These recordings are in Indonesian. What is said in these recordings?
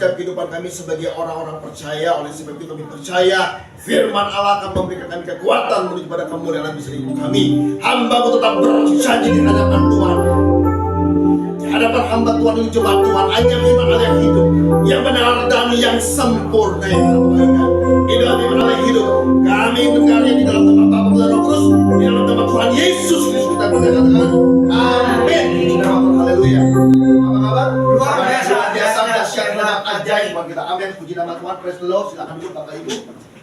setiap kehidupan kami sebagai orang-orang percaya. Oleh sebab itu kami percaya firman Allah akan memberikan kami kekuatan menuju pada kemuliaan bisa hidup kami. Hamba tetap berjanji di hadapan Tuhan. Di hadapan hamba Tuhan ini jemaat Tuhan, hanya firman Allah yang hidup, yang benar dan yang sempurna yang kebaikan. Inilah firman Allah yang hidup. Kami dengarnya di dalam tempat Bapa dan Roh Kudus, di dalam tempat Tuhan Yesus Kristus kita berkata dengan amin. Haleluya. Apa kabar? Luar biasa dahsyat dan ajaib buat kita. Amin. Puji nama Tuhan. Praise the Lord. Silakan duduk Bapak Ibu.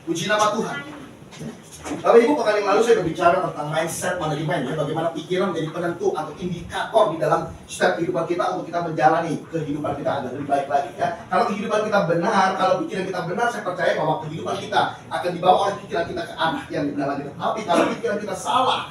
Puji nama Tuhan. Bapak Ibu, pekan yang lalu saya berbicara tentang mindset manajemen, ya, bagaimana pikiran menjadi penentu atau indikator di dalam setiap kehidupan kita untuk kita menjalani kehidupan kita agar lebih baik lagi, ya. Kalau kehidupan kita benar, kalau pikiran kita benar, saya percaya bahwa kehidupan kita akan dibawa oleh pikiran kita ke arah yang benar lagi. Tapi kalau pikiran kita salah,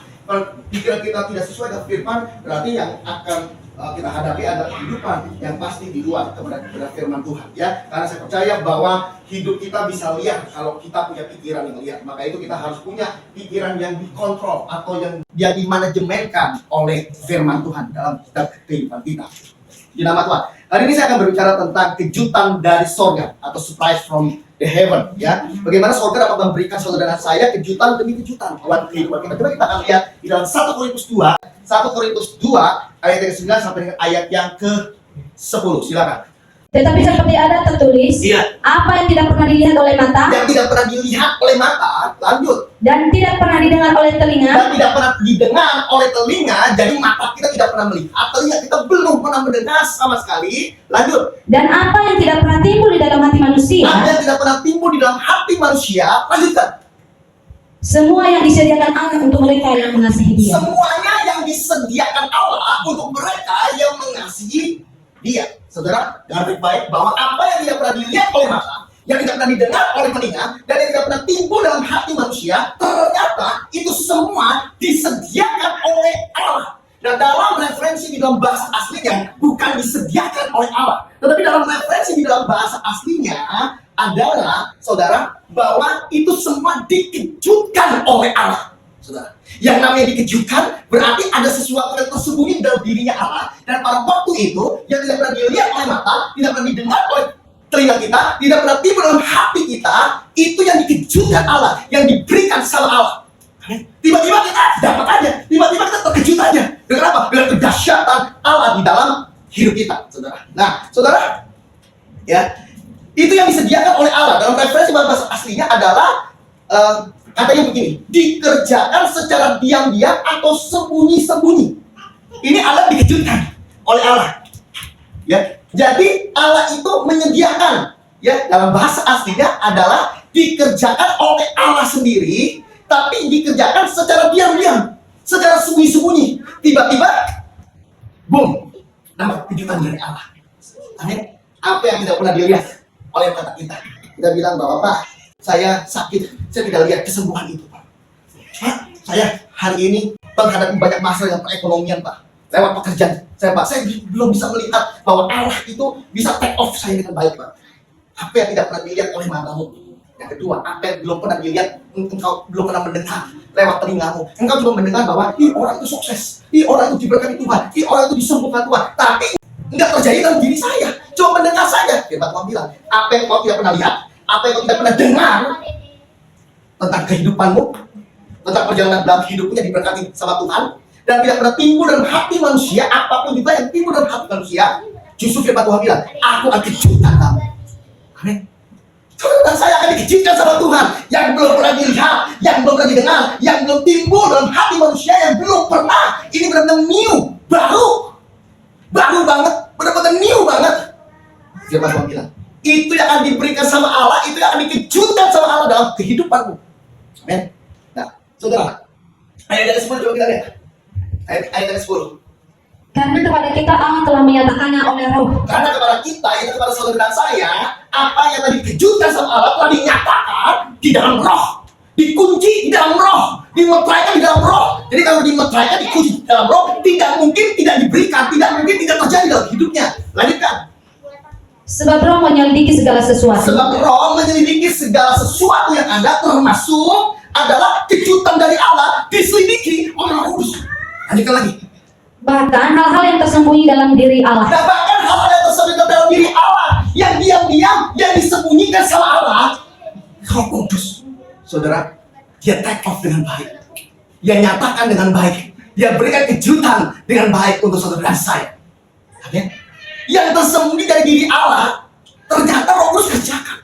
pikiran kita tidak sesuai dengan firman, berarti yang akan kita hadapi adalah kehidupan yang pasti di luar kepada firman Tuhan, ya. Karena saya percaya bahwa hidup kita bisa lihat kalau kita punya pikiran yang lihat. Maka itu kita harus punya pikiran yang dikontrol atau yang dia dimanajemenkan oleh firman Tuhan dalam kehidupan kita. Di nama Tuhan. Hari ini saya akan berbicara tentang kejutan dari sorga atau surprise from the heaven, ya. Bagaimana sorga dapat memberikan saudara saya kejutan demi kejutan buat kehidupan kita. Coba kita akan lihat di dalam 1 Korintus 2 ayat yang ke-9 sampai dengan ayat yang ke-10. Silakan. Tetapi seperti ada tertulis, apa yang tidak pernah dilihat oleh mata, yang tidak pernah dilihat oleh mata, lanjut, dan tidak pernah didengar oleh telinga, dan tidak pernah didengar oleh telinga. Jadi mata kita tidak pernah melihat, telinga kita belum pernah mendengar sama sekali. Lanjut. Dan apa yang tidak pernah timbul di dalam hati manusia, yang tidak pernah timbul di dalam hati manusia. Lanjutkan. Semua yang disediakan Allah untuk mereka yang mengasihi Dia. Semuanya yang disediakan Allah untuk mereka yang mengasihi Dia. Saudara, dengar baik bahwa apa yang tidak pernah dilihat oleh mata, yang tidak pernah didengar oleh telinga, dan yang tidak pernah timbul dalam hati manusia, ternyata itu semua disediakan oleh Allah. Dan dalam referensi di dalam bahasa aslinya bukan disediakan oleh Allah, tetapi dalam referensi di dalam bahasa aslinya adalah, saudara, bahwa itu semua dikejutkan oleh Allah. Saudara, yang namanya dikejutkan berarti ada sesuatu yang tersembunyi dalam dirinya Allah, dan pada waktu itu yang tidak pernah dilihat oleh mata, tidak pernah didengar oleh telinga kita, tidak pernah timbul dalam hati kita, itu yang dikejutkan Allah, yang diberikan sama Allah. Tiba-tiba kita dapat aja, tiba-tiba kita terkejut aja. Dengan apa? Dengan kedahsyatan Allah di dalam hidup kita, saudara. Nah, saudara, ya, itu yang disediakan oleh Allah. Dalam referensi bahasa aslinya adalah katanya begini, dikerjakan secara diam-diam atau sembunyi-sembunyi. Ini Allah dikejutkan oleh Allah, ya. Jadi Allah itu menyediakan, ya, dalam bahasa aslinya adalah dikerjakan oleh Allah sendiri, tapi dikerjakan secara diam-diam, secara sembunyi-sembunyi. Tiba-tiba, boom, dapat kejutan dari Allah. Amin. Apa yang tidak pernah dilihat oleh mata kita. Kita bilang bahwa, Pak, saya sakit, saya tidak lihat kesembuhan itu, Pak. Pak, saya hari ini menghadapi banyak masalah dalam perekonomian, Pak. Lewat pekerjaan saya, Pak, saya belum bisa melihat bahwa Allah itu bisa take off saya dengan baik, Pak. Apa yang tidak pernah dilihat oleh matamu. Yang kedua, apa yang belum pernah dilihat, engkau belum pernah mendengar lewat telingamu. Engkau cuma mendengar bahwa orang itu sukses, orang itu diberkati Tuhan, orang itu disembuhkan Tuhan. Tapi enggak terjadi dalam diri saya, cuma mendengar saja. Firman Tuhan bilang, apa yang kau tidak pernah lihat, apa yang kau tidak pernah dengar tentang kehidupanmu, tentang perjalanan dalam hidupmu yang diberkati sama Tuhan, dan tidak pernah timbul dalam hati manusia, apapun juga yang timbul dalam hati manusia, justru firman Tuhan bilang, aku akan kejutkan kamu. Amin. Dan saya akan dikejutkan sama Tuhan yang belum pernah dilihat, yang belum pernah didengar, yang belum timbul dalam hati manusia, yang belum pernah. Ini benar-benar new, baru banget, benar-benar new banget. Firman Tuhan bilang, itu yang akan diberikan sama Allah, itu yang akan dikejutkan sama Allah dalam kehidupanmu. Amin. Nah, saudara, ayat dari 10 coba kita lihat. Ayat dari 10. Karena kepada kita Allah telah menyatakannya oleh Roh. Karena kepada kita, itu kepada saudara dan saya, apa yang tadi dikejutkan sama Allah telah dinyatakan di dalam Roh, dikunci di dalam Roh, dimeteraikan di dalam Roh. Jadi kalau dimeteraikan, dikunci di dalam Roh, tidak mungkin tidak diberikan, tidak mungkin tidak terjadi dalam hidupnya. Lanjutkan. Sebab Roh menyelidiki segala sesuatu. Sebab Roh menyelidiki segala sesuatu yang ada, termasuk adalah kejutan dari Allah diselidiki oleh Roh Kudus. Lanjutkan lagi. Bahkan hal-hal yang tersembunyi dalam diri Allah. Dan bahkan hal-hal yang tersembunyi dalam diri Allah yang diam-diam, yang disembunyikan sama Allah, Roh Kudus, saudara, dia take off dengan baik, dia nyatakan dengan baik, dia berikan kejutan dengan baik untuk saudara dan saya. Amin. Yang tersembunyi dari diri Allah, ternyata Roh Kudus kerjakan.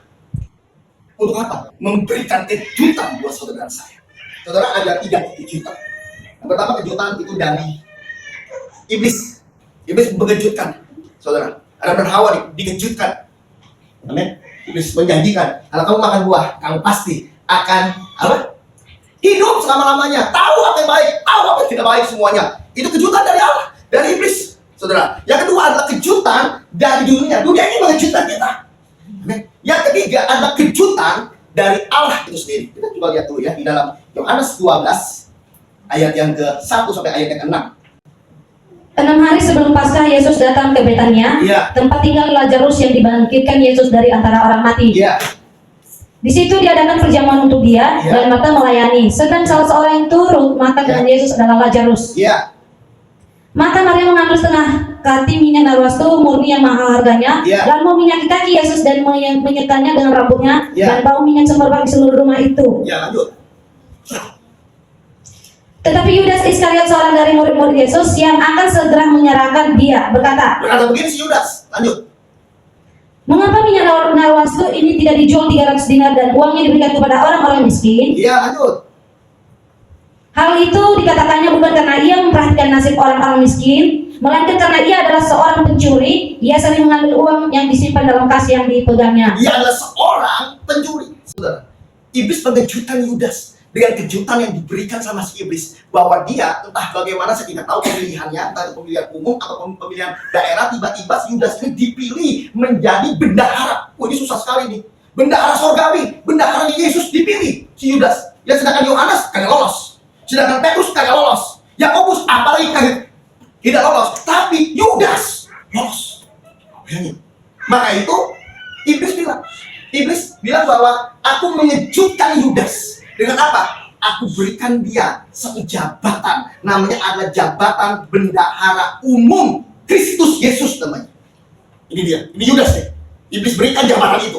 Untuk apa? Memberikan kejutan buat saudara dan saya. Saudara, ada 3 kejutan. Yang pertama, kejutan itu dari iblis. Iblis mengejutkan, saudara. Adam dan Hawa dikejutkan. Amin. Iblis menjanjikan, kalau kamu makan buah, kamu pasti akan apa? Hidup selama-lamanya. Tahu apa yang baik, tahu apa yang tidak baik semuanya. Itu kejutan dari Allah, dari iblis, saudara. Yang kedua adalah kejutan dari dunia. Dunia ini mengejutkan kita. Amin. Yang ketiga adalah kejutan dari Allah itu sendiri. Kita coba lihat dulu ya di dalam Yohanes 12 ayat yang ke-1 sampai ayat yang ke-6. 6 hari sebelum Paskah, Yesus datang ke Betania, tempat tinggal Lazarus yang dibangkitkan Yesus dari antara orang mati. Di situ diadakan perjamuan untuk dia, dan Marta melayani. Sedang salah seorang yang turut makan dengan Yesus adalah Lazarus. Maka Maria mengambil setengah kati minyak narwastu murni yang mahal harganya, lalu meminyaki kaki Yesus dan menyekanya dengan rambutnya, dan bau minyak semerbak di seluruh rumah itu. Lanjut. Tetapi Yudas Iskariot, seorang dari murid-murid Yesus yang akan segera menyerahkan dia, berkata begini si Yudas. Lanjut. Mengapa minyak narwastu ini tidak dijual 300 dinar dan uangnya diberikan kepada orang-orang miskin? Lanjut. Hal itu dikatakannya bukan karena ia memperhatikan nasib orang-orang miskin, melainkan karena ia adalah seorang pencuri. Ia sering mengambil uang yang disimpan dalam kas yang dipegangnya. Ia adalah seorang pencuri. Saudara, iblis pengejutan Yudas dengan kejutan yang diberikan sama si iblis, bahwa dia entah bagaimana, saya tidak tahu pemilihannya, entah itu pemilihan umum atau pemilihan daerah, tiba-tiba Yudas ini dipilih menjadi bendahara. Ini susah sekali nih. Bendahara sorgawi, bendahara Yesus dipilih si Yudas. Ya, sedangkan Yohanes kagak lolos. Sedangkan Petrus kagak lolos, Yakobus apalagi kagak tidak lolos, tapi Yudas lolos. Maka itu iblis bilang bahwa aku mengejutkan Yudas dengan apa? Aku berikan dia satu jabatan, namanya adalah jabatan bendahara umum Kristus Yesus namanya. Ini dia, ini Yudas deh. Iblis berikan jabatan itu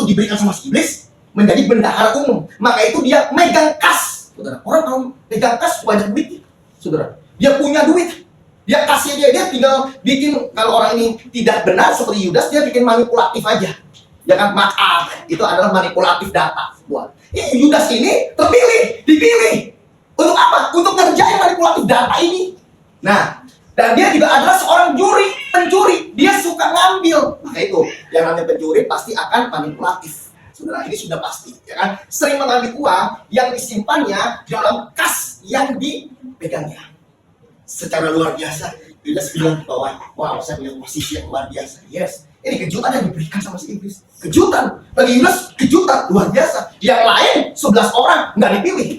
diberikan sama si iblis menjadi bendahara umum. Maka itu dia megang kas. Saudara, orang kalau pegang kas banyak duit, saudara. Dia punya duit, dia kasih dia tinggal bikin. Kalau orang ini tidak benar seperti Yudas, dia bikin manipulatif aja. Ya kan, maaf, itu adalah manipulatif data. Buat Yudas ini dipilih untuk apa? Untuk ngerjain manipulatif data ini. Nah, dan dia juga adalah seorang pencuri. Dia suka ngambil. Maka itu, yang namanya pencuri pasti akan manipulatif. Saudara, ini sudah pasti, ya kan? Sering mengambil uang yang disimpannya dalam kas yang dipegangnya. Secara luar biasa, Yudas bilang bahwa, wow, saya punya posisi yang luar biasa. Yes, ini kejutan yang diberikan sama si iblis. Kejutan, bagi Yudas kejutan luar biasa. Yang lain 11 orang nggak dipilih.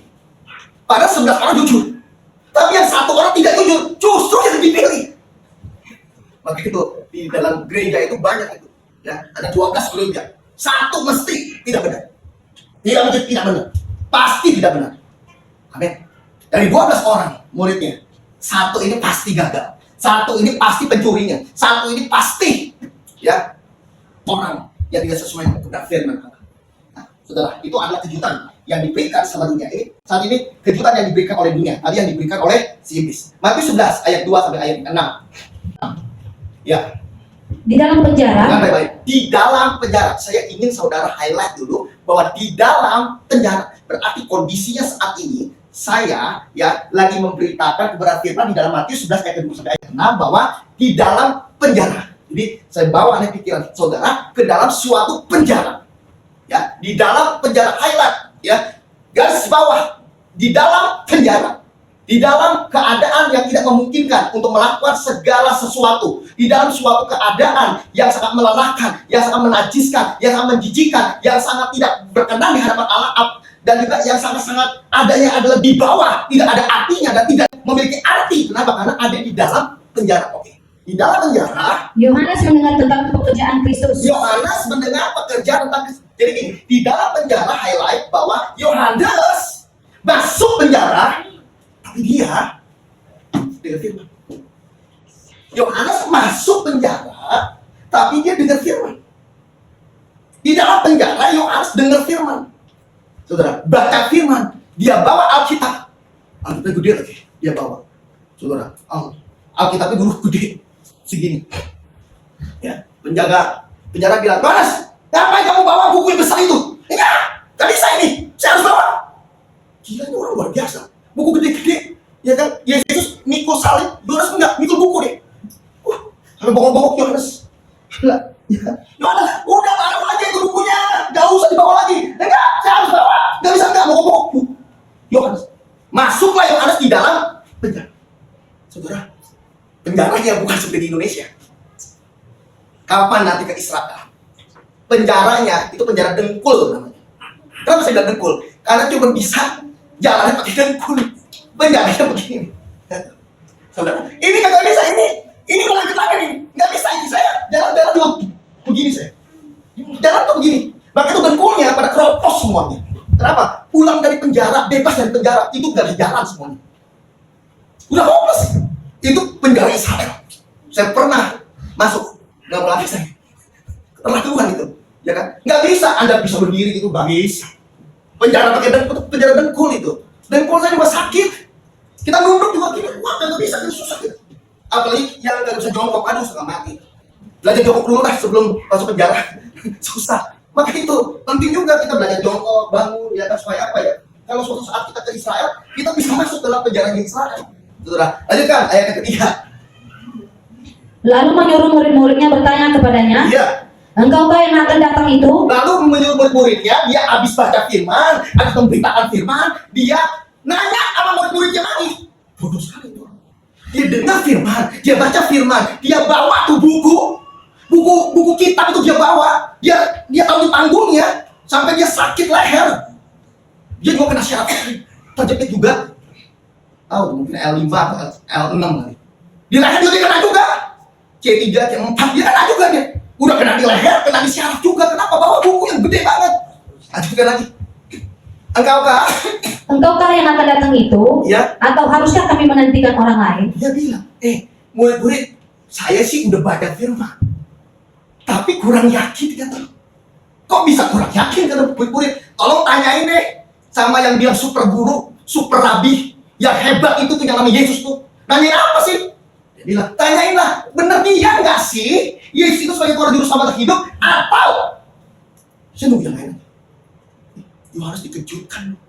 Padahal 11 orang jujur. Tapi yang 1 orang tidak jujur, justru yang dipilih. Maka itu, di dalam gereja itu banyak itu. Ya, ada 12 gereja. 1 mesti tidak benar. Tidak mungkin tidak benar. Pasti tidak benar. Amin. Dari 12 orang muridnya, 1 ini pasti gagal. 1 ini pasti pencurinya. 1 ini pasti ya orang yang tidak sesuai dengan kebenaran firman Allah. Nah, saudara, itu adalah kejutan yang diberikan sama dunia ini. Saat ini kejutan yang diberikan oleh dunia, tadi yang diberikan oleh si iblis. Matius 11 ayat 2 sampai ayat 6. Ya. Di dalam penjara. Baik-baik. Di dalam penjara. Saya ingin saudara highlight dulu bahwa di dalam penjara berarti kondisinya saat ini saya ya lagi memberitakan kebenaran firman di dalam Matius 11 ayat 2 sampai ayat 6 bahwa di dalam penjara. Jadi saya bawa pikiran saudara ke dalam suatu penjara. Ya, di dalam penjara, highlight ya. Garis bawah, di dalam penjara. Di dalam keadaan yang tidak memungkinkan untuk melakukan segala sesuatu. Di dalam suatu keadaan yang sangat melelahkan, yang sangat menajiskan, yang sangat menjijikan, yang sangat tidak berkenan di hadapan Allah, dan juga yang sangat-sangat adanya adalah di bawah, tidak ada artinya dan tidak memiliki arti. Kenapa? Karena ada di dalam penjara. Oke. Di dalam penjara, Yohanes mendengar tentang pekerjaan Kristus. Yohanes mendengar pekerjaan tentang Kristus. Jadi gini, di dalam penjara highlight bahwa Yohanes masuk penjara, tapi dia dengar firman. Yohanes masuk penjara, tapi dia dengar firman. Di dalam penjara Yohanes dengar firman. Saudara, baca firman. Dia bawa Alkitab. Alkitab gede lagi. Dia bawa. Saudara, Alkitabnya dulu gede. Segini. Ya, penjaga penjara bilang, "Yohanes, ngapain kamu bawa buku yang besar itu?" "Enggak, gak bisa ini. Saya harus bawa." Gila, ini orang luar biasa. Buku gede-gede. Ya kan, Yesus mikul salib, Yohanes enggak, mikul buku deh. Sampai bongkok-bongkok Yohanes. Gila, ya. Yohanes, udah taruh aja itu bukunya, gak usah dibawa lagi. Enggak, saya harus bawa. Gak bisa, enggak, bongkok-bongkok. Yohanes, masuklah Yohanes di dalam penjara. Saudara, penjaranya bukan seperti di Indonesia. Kapan nanti ke Israel? Penjaranya itu penjara dengkul namanya. Kenapa saya bilang dengkul? Karena cuma bisa jalannya pakai dengkul. Penjaranya begini. Saudara, ini kagak bisa ini mulai ketakan ini, nggak bisa ini saya jalan dulu begini saya. Jalan tuh begini. Maka itu dengkulnya pada keropos semuanya. Kenapa? Pulang dari penjara, bebas dari penjara, itu gak bisa jalan semuanya. Udah hopeless. Itu penjara Israel. Saya pernah masuk, nggak mau lagi saya. Pernah Tuhan itu, ya kan? Nggak bisa, Anda bisa berdiri itu, nggak bisa. Penjara pakai dengkul, penjara dengkul itu. Dengkul saya juga sakit. Kita nunduk juga gini, wah nggak bisa, itu susah gitu. Apalagi yang nggak bisa jongkok, aduh setengah mati. Belajar jongkok dulu lah sebelum masuk penjara. Susah. Maka itu penting juga kita belajar jongkok, bangun, ya kan, supaya apa ya? Kalau suatu saat kita ke Israel, kita bisa masuk dalam penjara di Israel. Saudara, lanjutkan ayat yang ketiga. Lalu menyuruh murid-muridnya bertanya kepadanya, Iya. "Engkaukah yang akan datang itu?" Lalu menyuruh murid-muridnya, dia habis baca firman, habis memberitakan firman, dia nanya sama murid-muridnya lagi. Bodoh sekali itu. Dia dengar firman, dia baca firman, dia bawa tuh buku kitab itu dia bawa. Dia tahu di panggungnya sampai dia sakit leher. Dia juga kena syarat terjepit juga. Tahu mungkin L5 atau L6 kali. Di leher dia kena juga. C3, C4 dia kena juga dia. Udah kena di leher, kena di syarat juga. Kenapa bawa buku yang gede banget? Lanjutkan lagi. Engkaukah yang akan datang itu? Ya. Atau haruskah kami menantikan orang lain? Dia bilang, murid-murid, saya sih udah baca firman, tapi kurang yakin kata. Kok bisa kurang yakin kata murid-murid? Tolong tanyain deh sama yang bilang super guru, super rabi, yang hebat itu tuh yang namanya Yesus tuh. Nanyain apa sih? Dia bilang, tanyainlah, bener dia nggak sih? Yesus itu sebagai Tuhan Juru Selamat hidup atau? Saya nunggu yang lain. Yohanes dikejutkan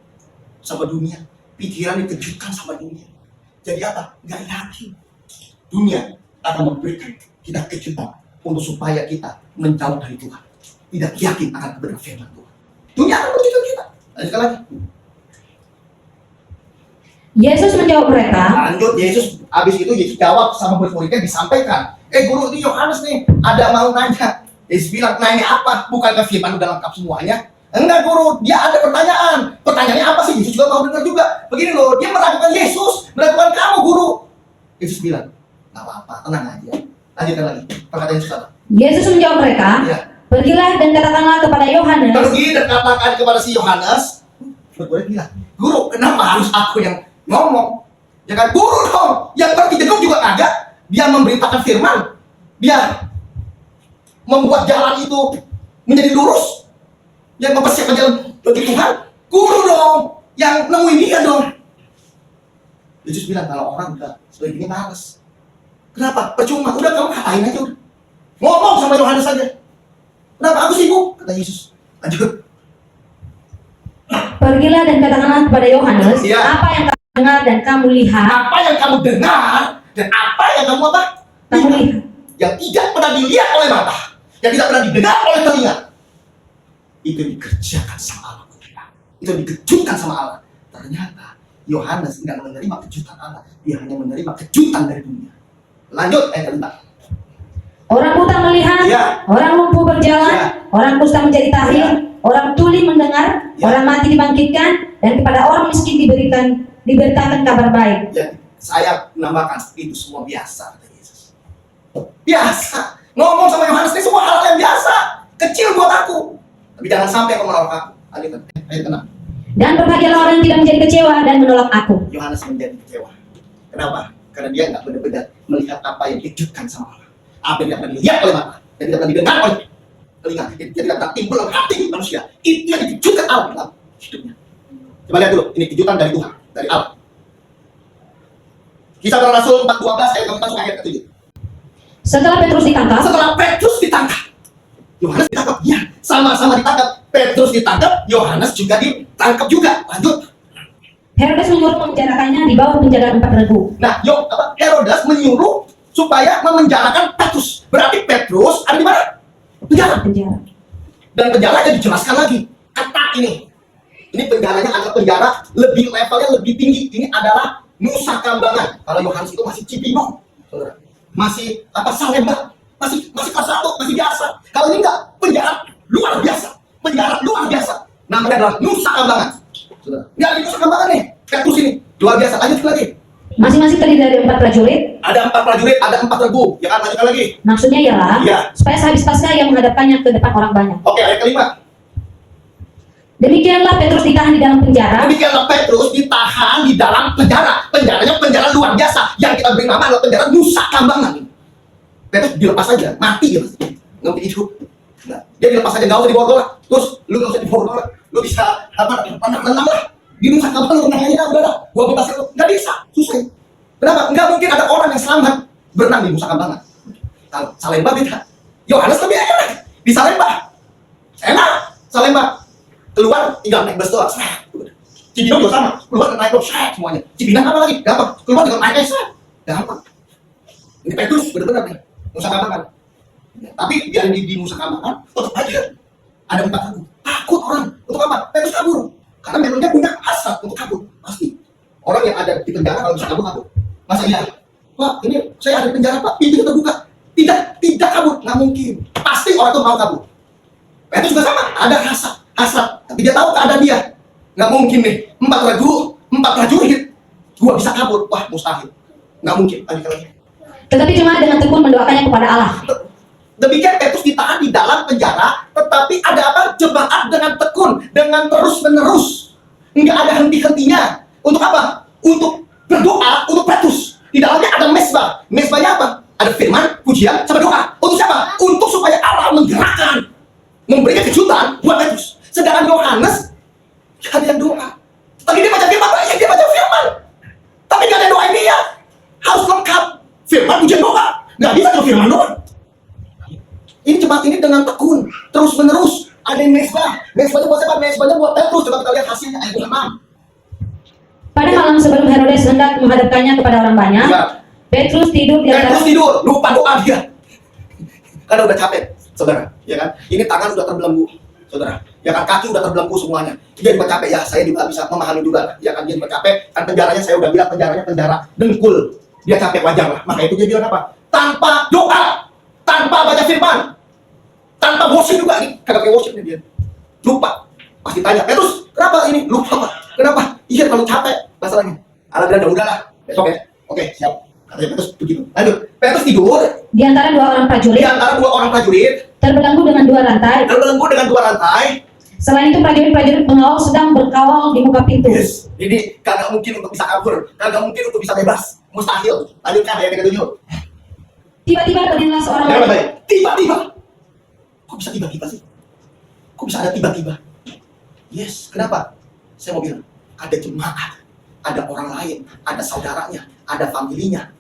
sama dunia, pikiran dikejutkan sama dunia. Jadi apa? Gak yakin. Dunia akan memberikan kita kejutan untuk supaya kita menjauh dari Tuhan. Tidak yakin akan kebenaran firman Tuhan. Dunia akan menunjukkan kita. Lanjutkan lagi. Yesus menjawab mereka. Lanjut, Yesus habis itu Yesus jawab sama murid-muridnya, disampaikan. Guru, ini Yohanes nih, ada mau nanya. Yesus bilang, nanya apa? Bukankah firman udah lengkap semuanya? Enggak guru, dia ada pertanyaan. Pertanyaannya apa sih? Yesus juga mau dengar juga. Begini loh, dia meragukan Yesus, meragukan kamu guru. Yesus bilang, nggak apa-apa, tenang aja. Lanjutkan lagi. Perkataan Yesus apa? Yesus menjawab mereka, Ya. "Pergilah dan katakanlah kepada Yohanes." Pergi dan katakan kepada si Yohanes. Murid bilang, guru, kenapa harus aku yang ngomong? Ya kan, guru dong. Yang pergi jenguk juga kagak. Dia memberitakan firman. Dia membuat jalan itu menjadi lurus. Yang mempersiapkan jalan bagi Tuhan, guru dong, yang nemuin dia dong. Yesus bilang, kalau orang udah seperti ini males. Kenapa? Percuma, udah kamu katain aja udah. Ngomong sama Yohanes saja. Kenapa? Aku sibuk, kata Yesus. Lanjut. "Pergilah dan katakanlah kepada Yohanes, Ya. apa yang kamu dengar dan kamu lihat." Apa yang kamu dengar dan apa yang kamu apa? Kamu lihat. Yang tidak pernah dilihat oleh mata, yang tidak pernah didengar oleh telinga, itu dikerjakan sama Allah. Itu dikejutkan sama Allah. Ternyata Yohanes tidak menerima kejutan Allah, dia hanya menerima kejutan dari dunia. Lanjut ayat kelima. "Orang buta melihat, Ya. orang lumpuh berjalan, Ya. orang kusta menjadi tahir, orang tuli mendengar, Ya. orang mati dibangkitkan, dan kepada orang miskin diberitakan kabar baik." Ya, saya menambahkan itu semua biasa, kata Yesus. Biasa. Ngomong sama Yohanes ini semua hal yang biasa, kecil buat aku. Tapi jangan sampai kamu menolak aku. Ayat ke-6. "Dan berbahagialah orang yang tidak menjadi kecewa dan menolak aku." Yohanes menjadi kecewa. Kenapa? Karena dia nggak benar-benar melihat apa yang dikejutkan sama Allah. Apa yang tidak pernah dilihat oleh mata, dan tidak pernah didengar oleh telinga, dia tidak pernah timbul dalam hati manusia. Itu yang dikejutkan Allah dalam hidupnya. Coba lihat dulu, ini kejutan dari Tuhan, dari Allah. Kisah Para Rasul 4:12 ayat 4 sampai ayat 7. Setelah Petrus ditangkap, Yohanes ditangkap. Ya, sama-sama ditangkap. Petrus ditangkap, Yohanes juga ditangkap juga. Lanjut. Herodes menyuruh memenjarakannya di bawah penjagaan 4 regu. Nah, Herodes menyuruh supaya memenjarakan Petrus. Berarti Petrus ada di mana? Penjara. Dan penjaranya dijelaskan lagi. Kata ini penjaranya adalah penjara lebih levelnya lebih tinggi. Ini adalah Nusa Kambangan. Kalau Yohanes itu masih Cibinong, saudara. Masih Salemba, masih kelas 1, masih biasa. Kalau ini enggak, penjara luar biasa. Penjara luar biasa. Namanya adalah Nusa Kambangan. Saudara. Enggak ada Nusa Kambangan nih. Petrus ini luar biasa. Lanjut lagi. Masing-masing terdiri dari 4 prajurit. Ada 4 prajurit, ada 4 regu. Ya kan, lanjutkan lagi. Maksudnya ialah supaya sehabis Paskah yang menghadapkannya ke depan orang banyak. Oke, ayat kelima. Demikianlah Petrus ditahan di dalam penjara. Demikianlah Petrus ditahan di dalam penjara. Penjaranya penjara luar biasa. Yang kita beri nama adalah penjara Nusa Kambangan. Petrus dilepas aja, mati dia pasti. Nggak mungkin hidup. Nah, dia dilepas aja, nggak usah diborgol lah. Terus lu nggak usah diborgol lah. Lu bisa renang lah. Di Nusa Kambangan lu renangnya udah. Gua bebas lu. Nggak bisa, susah. Kenapa? Nggak mungkin ada orang yang selamat berenang di Nusa Kambangan. Kalau Salemba beda. Yohanes lebih enak di Salemba. Enak Salemba. Keluar tinggal naik bus doang. Cibinong juga sama. Keluar naik bus semuanya. Cibinong apa lagi? Gampang. Keluar dengan naik bus. Gampang. Ini Petrus benar-benar nih. Nusa Kambangan. Ya, tapi dia di Nusa Kambangan tetap aja ada 4 regu. Takut orang. Untuk apa? Petrus kabur. Karena memang dia punya hasrat untuk kabur. Pasti. Orang yang ada di penjara kalau bisa kabur. Masa iya? Wah, ini saya ada di penjara, Pak. Pintunya terbuka. Tidak kabur. Nggak mungkin. Pasti orang itu mau kabur. Petrus juga sama. Ada hasrat. Tapi dia tahu keadaan dia. Nggak mungkin nih. 4 regu, 4 prajurit. Gua bisa kabur. Wah, mustahil. Nggak mungkin. Lanjutkan lagi. Tetapi jemaat dengan tekun mendoakannya kepada Allah. Demikian Petrus ditahan di dalam penjara, tetapi ada apa? Jemaat dengan tekun, dengan terus-menerus. Nggak ada henti-hentinya. Untuk apa? Untuk berdoa untuk Petrus. Di dalamnya ada mesbah. Mesbahnya apa? Ada firman, pujian, sama doa. Untuk siapa? Untuk supaya Allah menggerakkan, memberikan kejutan buat Petrus. Sedangkan Yohanes ada yang doa. Tapi dia baca firman, dia baca firman. Tapi nggak ada doa dia. Harus lengkap. Firman, pujian, doa. Nggak bisa cuma firman doang. Ini jemaat ini dengan tekun, terus menerus. Ada yang mesbah. Mesbahnya buat siapa? Mesbahnya buat Petrus. Coba kita lihat hasilnya ayat 6. Pada malam sebelum Herodes hendak menghadapkannya kepada orang banyak, Petrus tidur di antara... Petrus tidur, lupa doa dia. Karena udah capek, saudara. Ya kan? Ini tangan udah terbelenggu, saudara. Ya kan? Kaki udah terbelenggu semuanya. Dia juga capek ya. Saya juga bisa memahami juga. Ya kan? Dia juga capek. Kan penjaranya saya udah bilang penjaranya penjara dengkul. Dia capek, wajar lah. Maka itu dia bilang apa? Tanpa doa, tanpa baca firman, tanpa worship juga nih. Kagak pakai worship nih dia. Lupa. Pasti tanya, Petrus, kenapa ini? Lupa, Pak. Kenapa? Iya, kalau capek masalahnya. Allah bilang, udahlah, besok ya. Oke, siap. Katanya Petrus begitu. Lanjut. Petrus tidur di antara 2 orang prajurit. Di antara 2 orang prajurit. Terbelenggu dengan 2 rantai. Terbelenggu dengan 2 rantai. Selain itu prajurit-prajurit pengawal sedang berkawal di muka pintu. Yes. Jadi kagak mungkin untuk bisa kabur, kagak mungkin untuk bisa bebas. Mustahil. Lanjutkan ayat 37. Tiba-tiba berdirilah seorang Tiba-tiba. Kok bisa tiba-tiba sih? Kok bisa ada tiba-tiba? Yes, kenapa? Saya mau bilang, ada jemaat, ada orang lain, ada saudaranya, ada familinya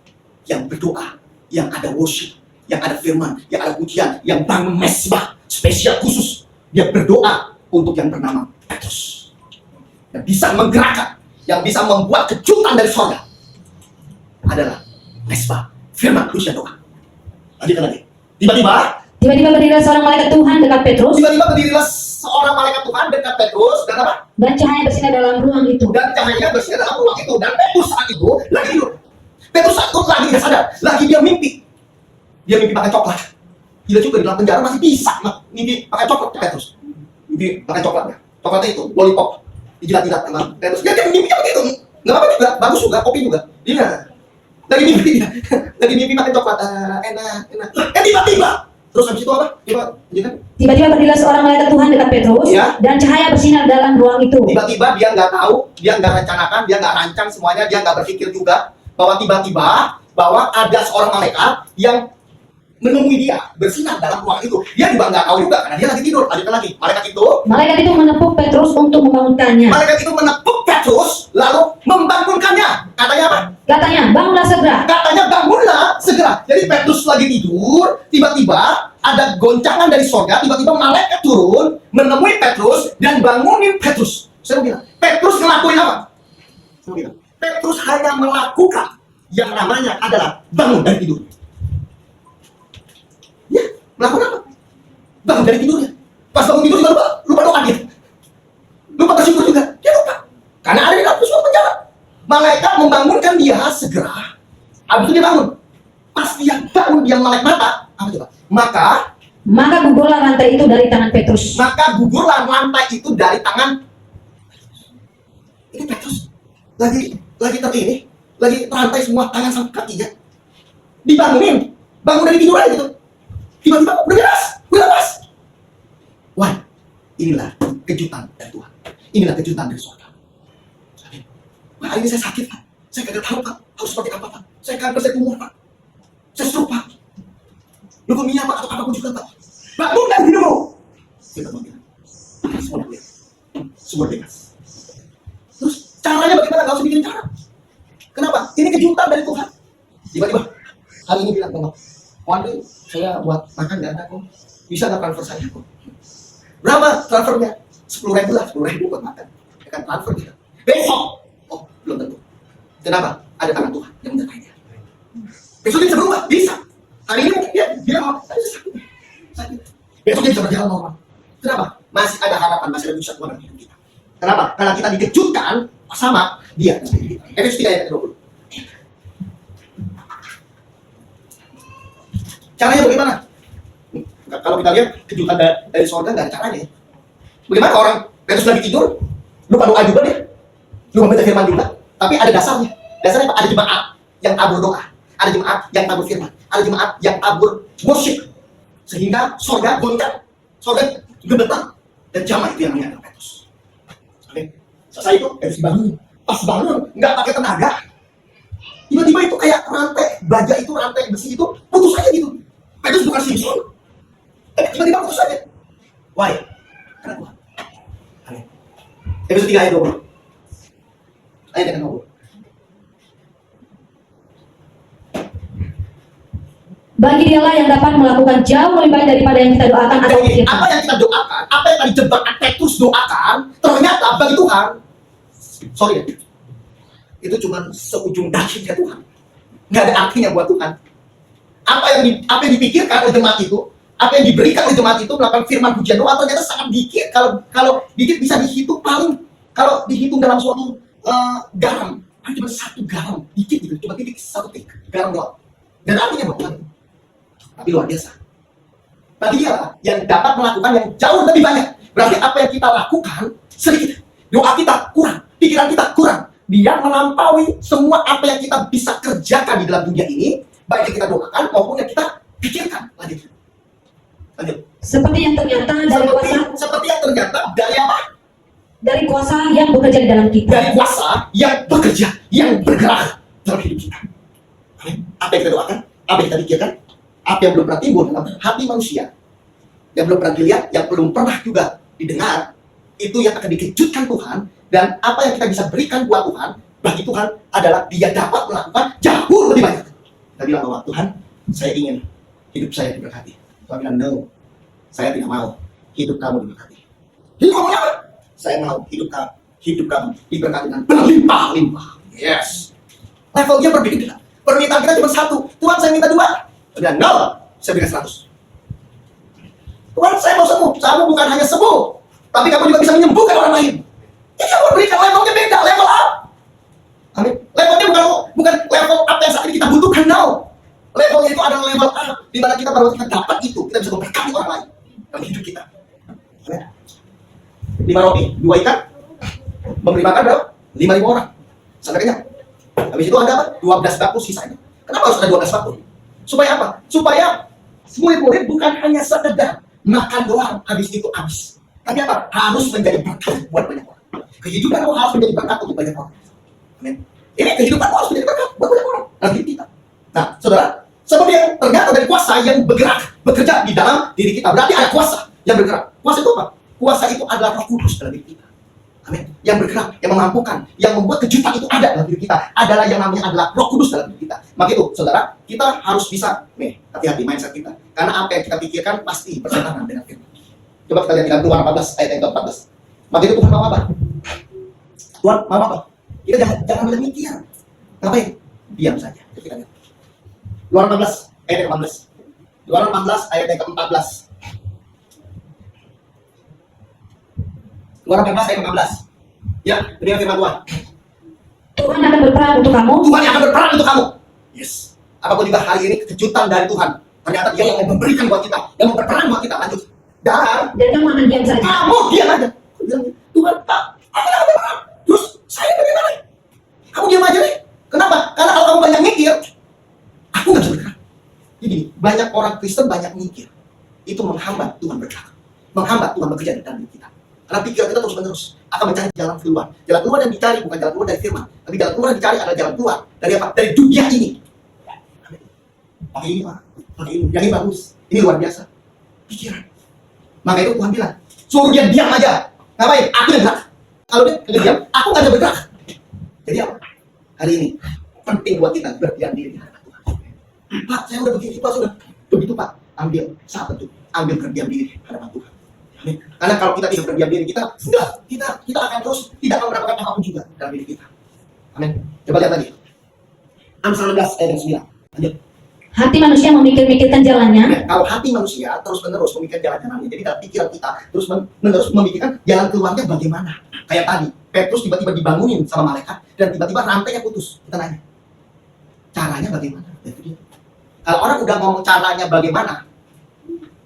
yang berdoa, yang ada worship, yang ada firman, yang ada pujian, yang bangun mesbah spesial khusus. Dia berdoa untuk yang bernama Petrus. Yang bisa menggerakkan, yang bisa membuat kejutan dari surga adalah mesbah, firman, pujian, doa. Lanjutkan lagi. Tiba-tiba berdirilah seorang malaikat Tuhan dekat Petrus. Tiba-tiba berdirilah seorang malaikat Tuhan dekat Petrus. Dan apa? Dan cahaya bersinar dalam ruang itu. Dan Petrus saat itu lagi tidur. Petrus saat itu lagi tidak sadar. Lagi dia mimpi. Dia mimpi makan coklat. Gila juga di dalam penjara masih bisa mimpi pakai coklat Petrus. Mimpi makan coklatnya. Coklatnya itu lollipop. Dijilat-jilat sama Petrus. Dia mimpinya begitu. Nggak apa-apa juga. Bagus juga. Kopi juga. Dia lagi mimpi makan coklat. Enak. Tiba-tiba. Terus habis itu apa? Tiba-tiba berdirilah seorang malaikat Tuhan dekat Petrus, dan cahaya bersinar dalam ruang itu. Tiba-tiba dia nggak tahu, dia nggak rencanakan, dia nggak rancang semuanya, dia nggak berpikir juga bahwa tiba-tiba bahwa ada seorang malaikat yang menemui dia bersinar dalam ruangan itu. Dia juga nggak tahu juga karena dia lagi tidur. Lanjutkan lagi. Malaikat itu menepuk Petrus untuk membangunkannya. Malaikat itu menepuk Petrus lalu membangunkannya. Katanya apa? Katanya, bangunlah segera. Katanya bangunlah segera. Jadi Petrus lagi tidur, tiba-tiba ada goncangan dari sorga, tiba-tiba malaikat turun menemui Petrus dan bangunin Petrus. Saya mau bilang, Petrus ngelakuin apa? Saya mau bilang, Petrus hanya melakukan yang namanya adalah bangun dari tidur. Ya, melakukan apa? Bangun dari tidurnya. Pas bangun tidur juga lupa doa dia. Lupa bersyukur juga. Dia lupa. Karena ada di dalam suatu penjara. Malaikat membangunkan dia segera. Habis itu dia bangun. Pas dia bangun, dia melek mata. Apa coba? Maka gugurlah rantai itu dari tangan Petrus. Maka gugurlah rantai itu dari tangan. Ini Petrus lagi terini, lagi rantai semua tangan sama kakinya. Dibangunin, bangun dari tidur aja gitu. Tiba-tiba udah lepas. Wah, inilah kejutan dari Tuhan. Inilah kejutan dari surga. Wah, ini saya sakit, Pak. Saya kagak tahu, Pak. Harus seperti apa, Pak. Saya kanker, saya tumor, Pak. Saya stroke, Pak. Leukemia, Pak, atau apapun juga, Pak. Bangun dan hidupmu. Kita bangun. Semua bebas. Terus caranya bagaimana? Gak usah bikin cara. Kenapa? Ini kejutan dari Tuhan. Tiba-tiba hari ini bilang, Mama, Wandi, saya buat makan gak ada kok. Bisa gak transfer saya kok? Berapa transfernya? 10.000 lah, 10.000 buat makan. Ya kan transfer kita. Besok, oh belum tentu. Kenapa? Ada tangan Tuhan yang menyertai dia. Besok dia bisa berubah, bisa. Hari ini dia mau, saya sakit. Besok dia bisa berjalan normal. Kenapa? Masih ada harapan, masih ada mujizat Tuhan dalam hidup kita. Kenapa? Karena kita dikejutkan sama dia. Efesus 3 ayat 20. Caranya bagaimana? Kalau kita lihat kejutan dari surga nggak ada caranya. Bagaimana orang Petrus lagi tidur, lupa doa juga dia, lupa baca firman juga, tapi ada dasarnya. Dasarnya apa? Ada jemaat yang tabur doa, ada jemaat yang tabur firman, ada jemaat yang tabur worship, sehingga surga goncang, surga gemetar, dan jamaah itu yang namanya Petrus. Oke, selesai itu Petrus bangun, pas bangun nggak pakai tenaga, tiba-tiba itu kayak rantai baja itu, rantai besi itu putus aja gitu. Petrus bukan Simpson, tiba-tiba putus aja. Why? Karena Tuhan. Efesus 3 ayat 20. Ayat yang 20. Bagi dialah yang dapat melakukan jauh lebih baik daripada yang kita doakan atau Jadi, pikirkan. apa yang kita doakan, apa yang tadi jebakan Petrus doakan, ternyata bagi Tuhan, sorry ya, itu cuma seujung dahinya Tuhan. Nggak ada artinya buat Tuhan. Apa yang dipikirkan oleh jemaat itu, apa yang diberikan oleh jemaat itu melakukan firman pujian doa, ternyata sangat dikit. Kalau dikit bisa dihitung paling, kalau dihitung dalam suatu garam, cuma 1 garam, dikit gitu, cuma titik 1 titik garam doang. Dan artinya buat Tuhan, tapi luar biasa. Bagi dia yang dapat melakukan yang jauh lebih banyak. Berarti apa yang kita lakukan sedikit, doa kita kurang, pikiran kita kurang. Dia melampaui semua apa yang kita bisa kerjakan di dalam dunia ini, baik yang kita doakan maupun yang kita pikirkan. Lanjut. Seperti yang ternyata dari kuasa. Seperti yang ternyata dari apa? Dari kuasa yang bekerja di dalam kita. Dari kuasa yang bekerja, yang bergerak dalam hidup kita. Apa yang kita doakan, apa yang kita pikirkan, apa yang belum pernah timbul dalam hati manusia, yang belum pernah dilihat, yang belum pernah juga didengar, itu yang akan dikejutkan Tuhan. Dan apa yang kita bisa berikan buat Tuhan, bagi Tuhan adalah Dia dapat melakukan jauh lebih banyak. Kita bilang bahwa Tuhan, saya ingin hidup saya diberkati. Tuhan bilang, no, saya tidak mau hidup kamu diberkati. Hidup kamu apa? Saya mau hidup kamu diberkati dengan berlimpah-limpah. Yes. Levelnya berbeda. Permintaan kita cuma 1. Tuhan, saya minta 2. Dan no, saya berikan 100. Tuhan, saya mau sembuh. Kamu bukan hanya sembuh, tapi kamu juga bisa menyembuhkan orang lain. Ini kamu berikan levelnya beda, level up. Amin. Levelnya bukan level up yang saat ini kita butuhkan, no. Levelnya itu adalah level up, di mana kita baru kita dapat itu, kita bisa memberkati orang lain dalam hidup kita. Amin. 5 roti, 2 ikan, memberi makan berapa? 5.000 orang. Sampai kenyang. Habis itu ada apa? 12 batu sisanya. Kenapa harus ada 12 batu? Supaya apa? Supaya murid-murid bukan hanya sekedar makan doang, habis itu habis. Tapi apa? Harus menjadi berkat buat banyak orang. Kehidupan harus menjadi berkat untuk banyak orang. Amin. Ini kehidupan harus menjadi berkat buat banyak orang dalam hidup kita. Nah, saudara, Sebab yang ternyata dari kuasa yang bergerak, bekerja di dalam diri kita. Berarti ada kuasa yang bergerak. Kuasa itu apa? Kuasa itu adalah Roh Kudus dalam diri kita. Amin. Yang bergerak, yang memampukan, yang membuat kejutan itu ada dalam diri kita. Adalah yang namanya adalah Roh Kudus dalam diri kita. Maka itu, saudara, kita harus bisa, hati-hati mindset kita. Karena apa yang kita pikirkan pasti bertentangan dengan firman. Coba kita lihat di dalam Keluaran 14 ayat yang ke-14. Maka itu Tuhan mau apa? Tuhan mau apa? Kita jangan berpikir. Ngapain? Diam saja. Kita lihat. Keluaran 14 ayat yang ke-14. Keluaran 14 ayat yang ke-14. Keluaran 14 ayat ke-14. Ya, berikan firman Tuhan. Tuhan akan berperang untuk kamu. Tuhan yang akan berperang untuk kamu. Yes. Apapun juga hari ini kejutan dari Tuhan. Ternyata Dia yang memberikan buat kita, yang berperang buat kita. Lanjut. Dan kamu akan diam saja. Kamu diam aja. Tuhan tak. Aku yang berperang. Terus saya bagaimana? Kamu diam aja nih. Kenapa? Karena kalau kamu banyak mikir, aku nggak bisa bergerak. Jadi banyak orang Kristen banyak mikir. Itu menghambat Tuhan bergerak. Menghambat Tuhan bekerja di dalam diri kita. Karena pikiran kita terus-menerus akan mencari jalan keluar. Jalan keluar yang dicari bukan jalan keluar dari firman, tapi jalan keluar yang dicari adalah jalan keluar dari apa? Dari dunia ini. Pakai ini Pak, pakai ini. Yang ini bagus. Ini luar biasa. Pikiran. Maka itu Tuhan bilang, suruh dia diam aja. Ngapain? Aku yang gerak. Kalau dia diam, aku nggak ada bergerak. Jadi apa? Hari ini penting buat kita berdiam diri di hadapan Tuhan. Pak, saya udah begini, Pak sudah. Begitu Pak, ambil saat itu, ambil berdiam diri di hadapan Tuhan. Amin. Karena kalau kita tidak berdiam diri kita akan terus tidak akan mendapatkan apapun juga dalam diri kita. Amin. Coba lihat tadi. Amsal 16 ayat 9. Lanjut. Hati manusia memikir-mikirkan jalannya. Nah, kalau hati manusia terus-menerus memikirkan jalan-jalannya, jadi dalam pikiran kita terus-menerus memikirkan jalan keluarnya bagaimana. Kayak tadi, Petrus tiba-tiba dibangunin sama malaikat dan tiba-tiba rantainya putus. Kita nanya, caranya bagaimana? Kalau orang udah ngomong caranya bagaimana,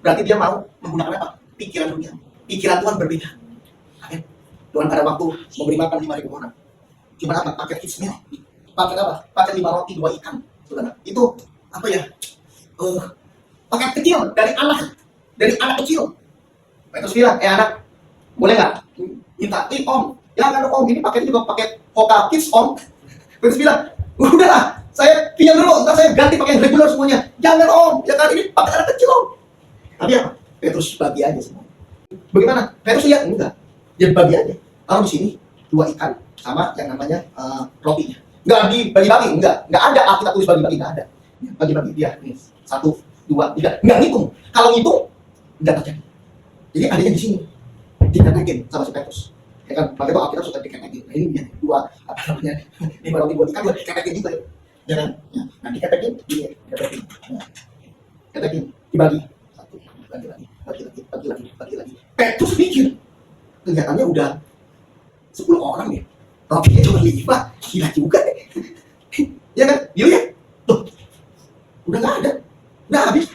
berarti dia mau menggunakan apa? Pikiran dunia. Pikiran Tuhan berbeda. Amin. Tuhan pada waktu memberi makan 5.000 orang, cuma apa? Paket kismil. Paket apa? Paket 5 roti 2 ikan. Saudara, itu apa ya? Paket kecil dari anak kecil. Petrus bilang, anak, boleh nggak minta? Om, jangan om, ini paket juga paket Hoka Kids om. Petrus bilang, udahlah, saya pinjam dulu, ntar saya ganti pakai yang regular semuanya. Jangan om, ya kan ini paket anak kecil om. Tapi apa? Petrus bagi aja semua. Bagaimana? Petrus lihat enggak, dia bagi aja. Kalau di sini 2 ikan sama yang namanya rotinya. Enggak dibagi-bagi, enggak ada Alkitab tulis bagi-bagi, enggak ada. Bagi-bagi dia nih 1, 2, 3, enggak ngitung. Kalau ngitung enggak terjadi. Jadi adanya di sini diketekin sama si Petrus. Ya kan, maka itu Alkitab suka diketekin. Nah ini dia 2 apa namanya 5 roti 2 ikan diketekin juga. Ya kan? Nah diketekin, diketekin, dibagi. Bagi lagi. Petrus pikir, kelihatannya udah 10 orang ya. Rotinya cuma 5, gila juga deh. Ya kan? Dia lihat, tuh, udah nggak ada, udah habis.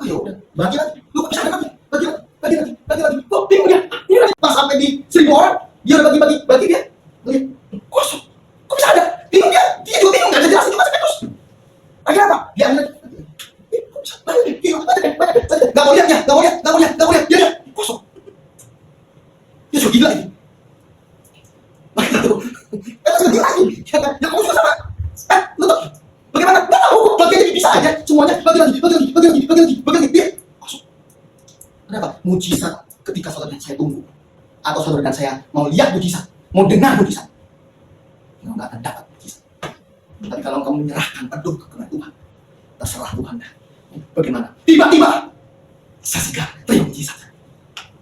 Oh ya udah, bagi lagi. Lu kok bisa ada lagi? Bagi lagi. Kok bingung dia? Ini lagi pas sampai di 1.000 orang, dia udah bagi dia. Lihat, kosong. Kok bisa ada? Bingung dia juga bingung, nggak ada jelasin juga Petrus. Akhirnya apa? Dia ambil. Gak mau lihat, dia kosong. Dia sudah gila ini. Petrus gila lagi. Ya kamu suka sama? Lu tau? Bagaimana? Gak tahu, bagi aja bisa aja semuanya. Bagi lagi. Dia kosong. Kenapa? Mujizat ketika saudara dan saya tunggu, atau saudara dan saya mau lihat mujizat, mau dengar mujizat, kamu gak akan dapat mujizat. Tapi kalau kamu menyerahkan penuh kepada Tuhan, terserah Tuhan dah. Bagaimana? Tiba-tiba saya segar, terima mujizat.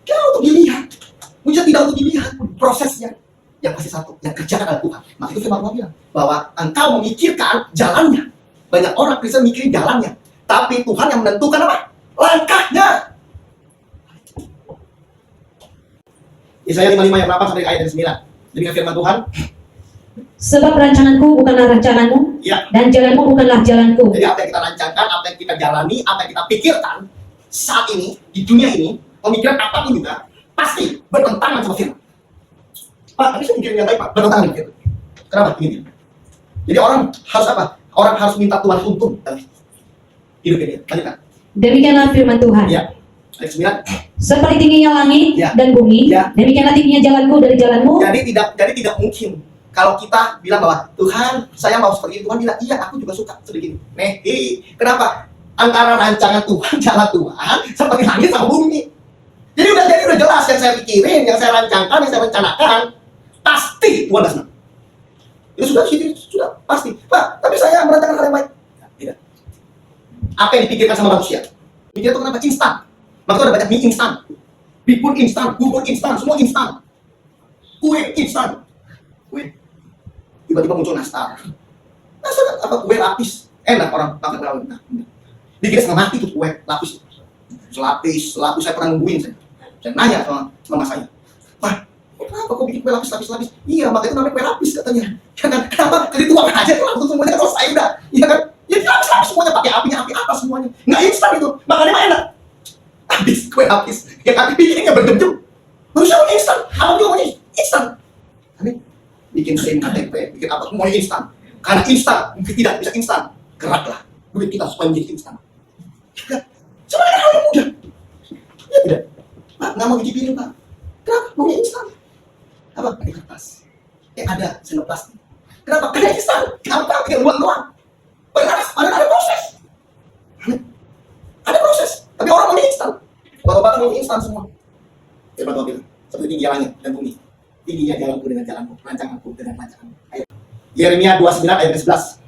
Tidak untuk dilihat, mujizat tidak untuk dilihat, prosesnya yang pasti satu, yang kerjakan adalah Tuhan. Maka itu firman Tuhan bilang bahwa engkau memikirkan jalannya. Banyak orang Kristen mikirin jalannya, tapi Tuhan yang menentukan apa? Langkahnya. Yesaya 55 ayat 8 sampai ayat 9. Demikian firman Tuhan. Sebab rancanganku bukanlah rancanganmu, dan jalanmu bukanlah jalanku. Jadi apa yang kita rancangkan, apa yang kita jalani, apa yang kita pikirkan saat ini, di dunia ini, pemikiran apapun juga, pasti bertentangan sama firman. Pak, tapi saya mikirin yang baik Pak, bertentangan dengan firman. Kenapa? Ini. Jadi orang harus apa? Orang harus minta Tuhan tuntun dalam hidupnya dia. Lanjutkan. Demikianlah firman Tuhan. Ya. Ayat 9. Seperti tingginya langit dan bumi, demikianlah tingginya jalanku dari jalanmu. Jadi tidak mungkin Kalau kita bilang bahwa Tuhan, saya mau seperti itu, Tuhan bilang, iya, aku juga suka sedikit. Kenapa? Antara rancangan Tuhan, jalan Tuhan, seperti langit sama bumi. Jadi udah jelas yang saya pikirin, yang saya rancangkan, yang saya rencanakan, pasti Tuhan senang. Itu sudah pasti. Pak, tapi saya merancangkan hal yang baik. Tidak. Apa yang dipikirkan sama manusia? Pikir itu kenapa? Instan. Maka ada banyak mie instan, bihun instan, bubur instan, semua instan. Kue instan. Kue. Tiba-tiba muncul nastar. Nastar apa? Kue lapis. Enak orang makan rawon. Dikira setengah mati tuh kue lapis. Selapis saya pernah nungguin saya. Saya nanya sama mama saya. Wah, kenapa kok bikin kue lapis? Iya, makanya itu namanya kue lapis katanya. Kenapa? Dituang aja tuh langsung semuanya selesai udah. Iya kan? Ya lapis semuanya pakai apinya api apa semuanya. Nggak instan itu. Makannya mah enak. Habis kue lapis. Yang api bikinnya berjam-jam. Manusia mau instan. Apa juga mau instan? Ini bikin SIM KTP, bikin apa semuanya instan. Karena instan, mungkin tidak bisa instan. Geraklah duit kita supaya menjadi instan. Sebenarnya hal yang mudah. Ya tidak. Pak, nggak mau cuci piring, Pak. Kenapa? Maunya instan. Apa? Pakai kertas. Yang ada sendok plastik. Kenapa? Karena instan. Kenapa? Tinggal buat doang. Padahal ada proses. Ada proses. Tapi orang maunya instan. Obat-obatan maunya instan semua. Firman Tuhan bilang, seperti tinggi langit dan bumi. Tingginya jalanku dengan jalanku, rancanganku dengan rancanganmu. Ayo. Yeremia 29 ayat 11.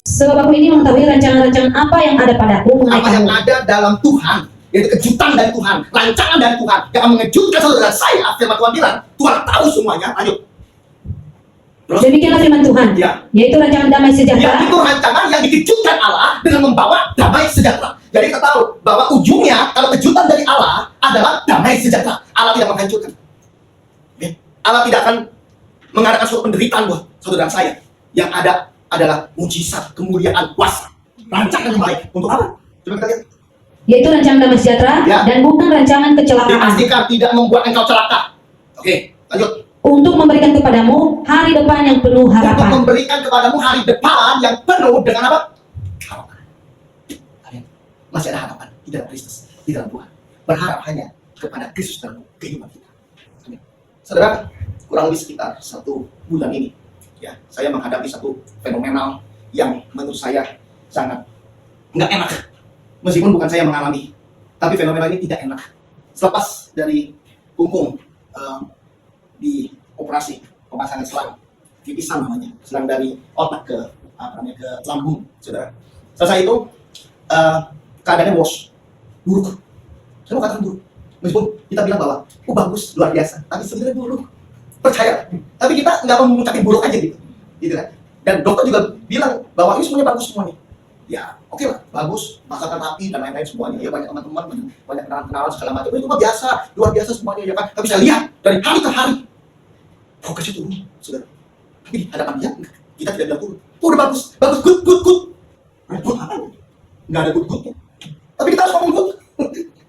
Sebab aku ini mengetahui rancangan-rancangan apa yang ada padaku mengenai apa yang kamu. ada dalam Tuhan, yaitu kejutan dari Tuhan, rancangan dari Tuhan yang akan mengejutkan saudara saya. Firman Tuhan bilang, Tuhan tahu semuanya. Lanjut. Terus? Demikianlah firman Tuhan, Ya. yaitu rancangan damai sejahtera. Itu rancangan yang dikejutkan Allah dengan membawa damai sejahtera. Jadi kita tahu bahwa ujungnya kalau kejutan dari Allah adalah damai sejahtera. Allah tidak menghancurkan. Ya. Allah tidak akan mengadakan suatu penderitaan buat saudara saya. Yang ada adalah mujizat, kemuliaan, kuasa. Rancangan yang baik. Untuk apa? Coba kita lihat. Yaitu rancangan damai sejahtera, Ya. dan bukan rancangan kecelakaan. Dipastikan tidak membuat engkau celaka. Oke, lanjut. Untuk memberikan kepadamu hari depan yang penuh Untuk harapan. memberikan kepadamu hari depan yang penuh dengan apa? Harapan. Kalian masih ada harapan di dalam Kristus, di dalam Tuhan. Berharap hanya kepada Kristus dalam kehidupan kita. Amin. Saudara, kurang lebih sekitar 1 bulan ini, ya, saya menghadapi satu fenomenal yang menurut saya sangat nggak enak. Meskipun bukan saya mengalami, tapi fenomena ini tidak enak. Selepas dari punggung di operasi pemasangan selang, tipisan namanya, selang dari otak ke lambung, saudara. Selesai itu keadaannya buruk. Saya mau katakan buruk. Meskipun kita bilang bahwa bagus, luar biasa, tapi sebenarnya buruk. Percaya. Tapi kita nggak mau mengucapkan buruk aja gitu kan. Dan dokter juga bilang bahwa ini semuanya bagus semuanya. Ya, oke lah, bagus, masakan rapi dan lain-lain semuanya. Ya, banyak teman-teman, banyak kenalan segala macam. Itu mah biasa, luar biasa semuanya ya kan. Tapi saya lihat dari hari ke hari progresnya turun, saudara. Tapi di hadapan dia, kita tidak bilang turun. Udah bagus, good. Good apa? Nggak ada good-goodnya. Tapi kita harus ngomong good.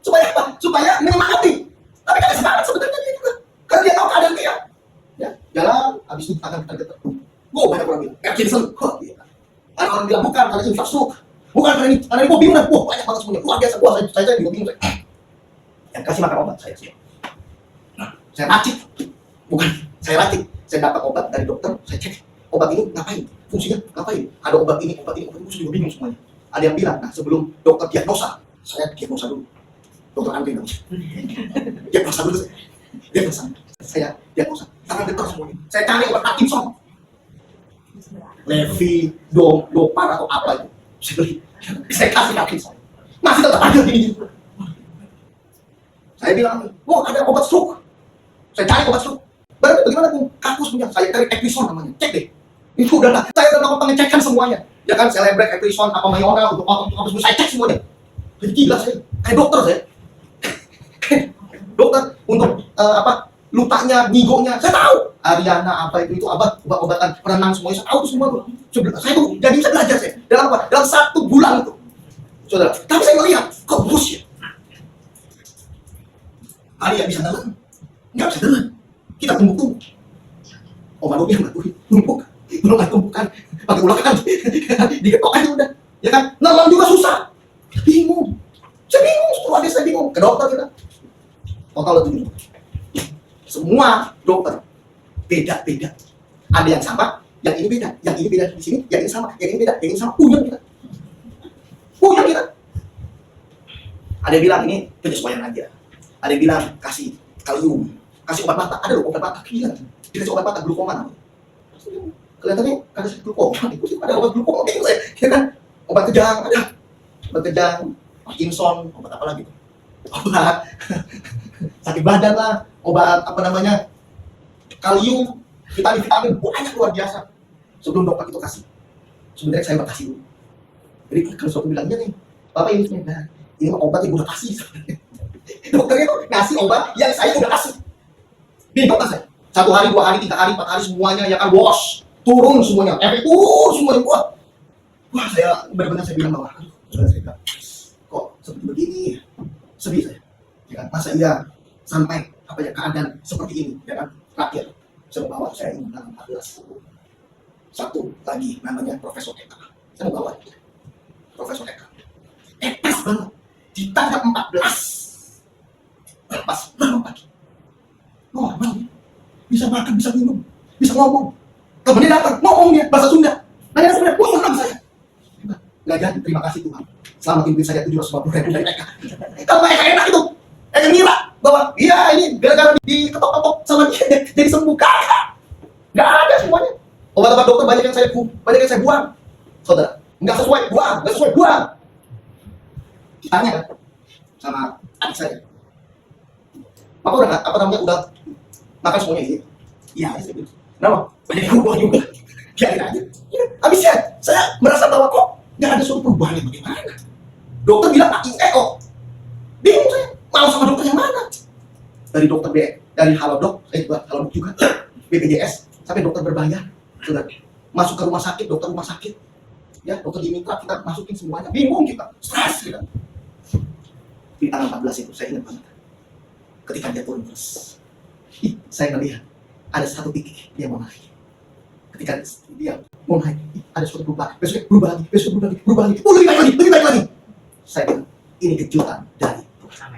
Supaya apa? Supaya menyemangati. Tapi kan semangat sebenarnya dia juga. Karena dia tahu keadaan dia. Ya, jalan, habis itu akan kita banyak orang bilang, Erkinson, ada orang bilang bukan karena infrastruktur, bukan karena ini gue bingung, banyak banget semuanya, luar biasa, saya juga bingung, yang kasih makan obat saya sih. Nah, saya racik, bukan saya racik, saya dapat obat dari dokter, saya cek obat ini ngapain, fungsinya ngapain, ada obat ini, saya juga bingung semuanya. Ada yang bilang, nah sebelum dokter diagnosa, saya diagnosa dulu, dokter Andri namanya, diagnosa dulu saya diagnosa, tangan dokter semuanya, saya cari obat Parkinson. Levi, Dopar atau apa itu, saya beli, saya kasih Parkinson, masih tetap ada gini. Saya bilang, ada obat stroke, saya cari obat stroke. Berarti bagaimana pun kakus punya, saya cari Epison namanya, cek deh. Itu udah lah, saya udah melakukan pengecekan semuanya. Ya kan, Celebrate, Epison, apa Mayora, untuk apa semua, saya cek semuanya. Jadi gila saya, kayak dokter saya. Dokter untuk lutanya, ngigonya, saya tahu. Ariana apa itu obat-obatan perenang semuanya, saya tahu itu semua. Saya tuh jadi bisa belajar saya. Dalam apa? Dalam 1 bulan itu. Saudara, tapi saya melihat, kok bullshit. Maria bisa jalan, nggak bisa jalan. Kita tumbuk. Manusia bantuin, tumbuk. Belum nggak tumbukan, pakai ulakan. Diketok aja udah. Ya kan? Nelan juga susah. Bingung. Saya bingung, setelah saya bingung. Ke dokter kita. Total 7. Semua dokter beda-beda. Ada yang sama, yang ini beda di sini, yang ini sama, yang ini beda, yang ini sama. Puyeng kita. Ada yang bilang ini penyesuaian aja. Ada yang bilang kasih kalium, kasih obat mata. Ada loh obat mata, gila. Dikasih obat mata glukoma namanya. Kelihatannya ada sakit glukoma, itu sih ada obat glukoma gitu saya. Ya kan? Obat kejang ada. Obat kejang, Parkinson, obat apa lagi? Obat sakit badan lah, obat apa namanya? Kalium, vitamin banyak luar biasa. Sebelum dokter itu kasih, sebenarnya saya berkasih dulu. Jadi kalau suatu bilangnya nih, Bapak ini nah, ini obat yang udah kasih. Dokternya tuh ngasih obat yang saya udah kasih. Bingung kan saya? 1 hari, 2 hari, 3 hari, 4 hari semuanya ya kan bos. Turun semuanya, turun semuanya. Wah saya benar-benar saya bilang bahwa saya kok seperti begini ya? Sedih saya. Ya kan? Masa iya sampai apa ya keadaan seperti ini, ya kan? Terakhir saya bawa saya ini 14. Satu lagi namanya Profesor Eka. Saya mau bawa Profesor Eka. Pas banget di tanggal 14. Pas banget pagi. Normal, bisa makan, bisa minum, bisa ngomong. Temennya datang, ngomong dia bahasa Sunda. Nanya sebenarnya, wah senang saya. Nggak jadi, terima kasih Tuhan. Selamatin duit saya 750.000 dari Eka. Kalau Eka enak itu, Eka ngira bahwa iya ini gara-gara diketok-ketok sama dia jadi sembuh. Nggak ada semuanya. Obat-obat dokter banyak yang saya buang. Saudara, nggak sesuai buang. Tanya kan sama adik saya. Papa udah makan semuanya ini? Iya, saya bilang. Kenapa? Banyak yang buang juga. Biarin aja. Ya, habisnya saya merasa bahwa kok nggak ada suatu perubahan yang bagaimana. Dokter bilang kok. Bingung saya. Mau sama dokter yang mana? Dari dokter dari Halodoc, saya juga Halodoc juga. BPJS sampai dokter berbayar. Sudah masuk ke rumah sakit, dokter rumah sakit. Ya, dokter diminta kita masukin semuanya. Bingung kita. Stres kita. Di tanggal 14 itu saya ingat banget. Ketika dia turun terus, saya ngelihat ada satu titik dia mau naik. Ketika dia mau naik, ada suatu berubah, besok berubah lagi, lebih baik lagi. Saya bilang, ini kejutan dari Tuhan.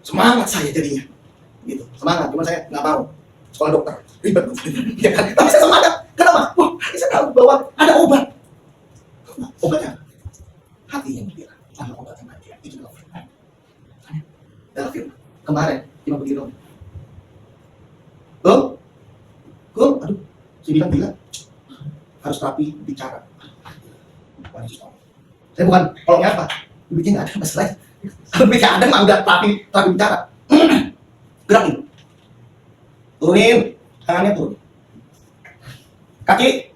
Semangat saya jadinya, gitu. Semangat, cuma saya nggak mau sekolah dokter, ribet, ya kan? Tapi saya semangat, kenapa? Wah, saya tahu bahwa ada obat. Obatnya, hati yang bilang, ada obat yang mati, itu adalah firman. Dalam firman, kemarin cuma begitu. Aduh, saya bilang harus terapi bicara. Saya bukan kolongnya apa, bikin nggak ada masalah. Kalau bicara ada mah udah terapi bicara. Gerakin, turunin tangannya turun, kaki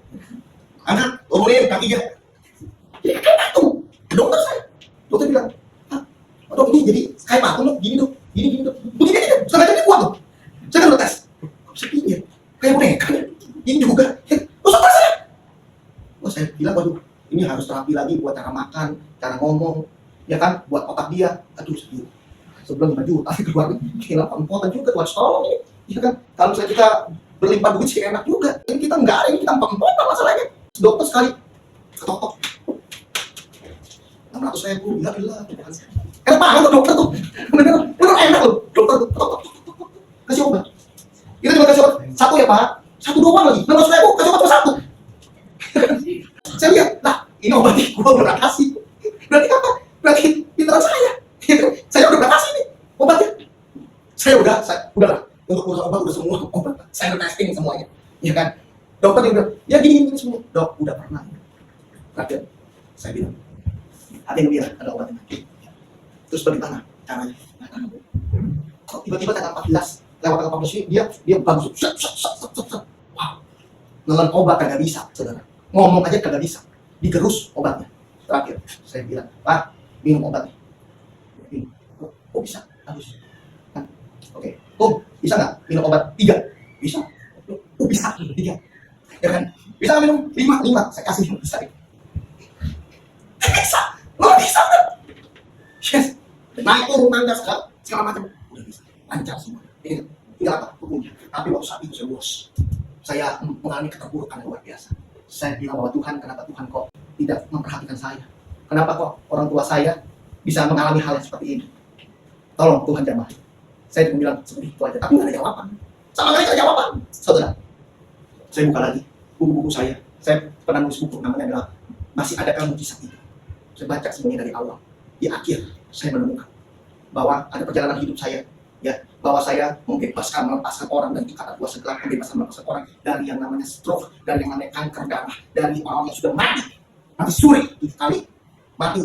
angkat, turunin kakinya. Jadi kayak tuh, ke dokter saya. Dokter bilang, dok ini jadi kayak patung loh, gini dok, gini dok, begini setengah jadi kuat tuh. Saya kan udah tes, saya pikir kayak boneka ini juga. Terus apa saya? Wah saya bilang waduh, ini harus terapi lagi buat cara makan, cara ngomong, ya kan, buat otak dia. Aduh sedih. Sebelum 5 juta keluar gila pempotan juga tuh, tolong ini, ya kan? Kalau misalnya kita berlimpah duit sih enak juga. Ini kita nggak ada, ini kita pempotan masalahnya. Dokter sekali ketok-ketok 600.000, gila. Enak banget tuh dokter tuh, bener enak loh dokter tuh, kasih obat. Kita cuma kasih obat satu ya Pak, satu doang lagi, 600.000 kasih obat cuma satu. Saya lihat, lah ini obatnya gua udah kasih, berarti apa? Berarti pintaran saya. Saya udah kasih nih obatnya. Saya udah lah untuk urusan obat udah semua obat, saya udah testing semuanya, ya kan? Dokter juga, ya gini semua. Dok udah pernah. Terakhir saya bilang, ada yang bilang ada obatnya. Terus bagaimana caranya? Kok tiba-tiba tanggal 14 lewat tanggal 14 ini dia bagus. Wow. Nelan obat kagak bisa, saudara. Ngomong aja kagak bisa. Digerus obatnya. Terakhir saya bilang, Pak, minum obatnya. Kok bisa? Harus. Kan? Oke. Bisa nggak minum obat 3? Bisa. Bisa 3. Ya kan? Bisa minum 5. Saya kasih yang bisa. Bisa. Lo bisa kan? Yes. Naik turun tangga segala macam udah bisa lancar semua. Ini tinggal apa hukumnya. Tapi waktu saat itu saya bos, saya mengalami keterpurukan yang luar biasa. Saya bilang bahwa Tuhan, kenapa Tuhan kok tidak memperhatikan saya? Kenapa kok orang tua saya bisa mengalami hal yang seperti ini? Tolong Tuhan jamah. Saya cuma bilang seperti itu aja, tapi nggak ada jawaban. Sama sekali tidak jawaban. Saudara, saya buka lagi buku-buku saya. Saya pernah nulis buku namanya adalah Masih Adakah Mujizat Itu. Saya baca semuanya dari awal. Di akhir saya menemukan bahwa ada perjalanan hidup saya, ya, bahwa saya melepaskan orang dari ikatan kuasa gelap, melepaskan orang dari yang namanya stroke, dari yang namanya kanker darah, dari orang yang sudah mati suri 7 kali, mati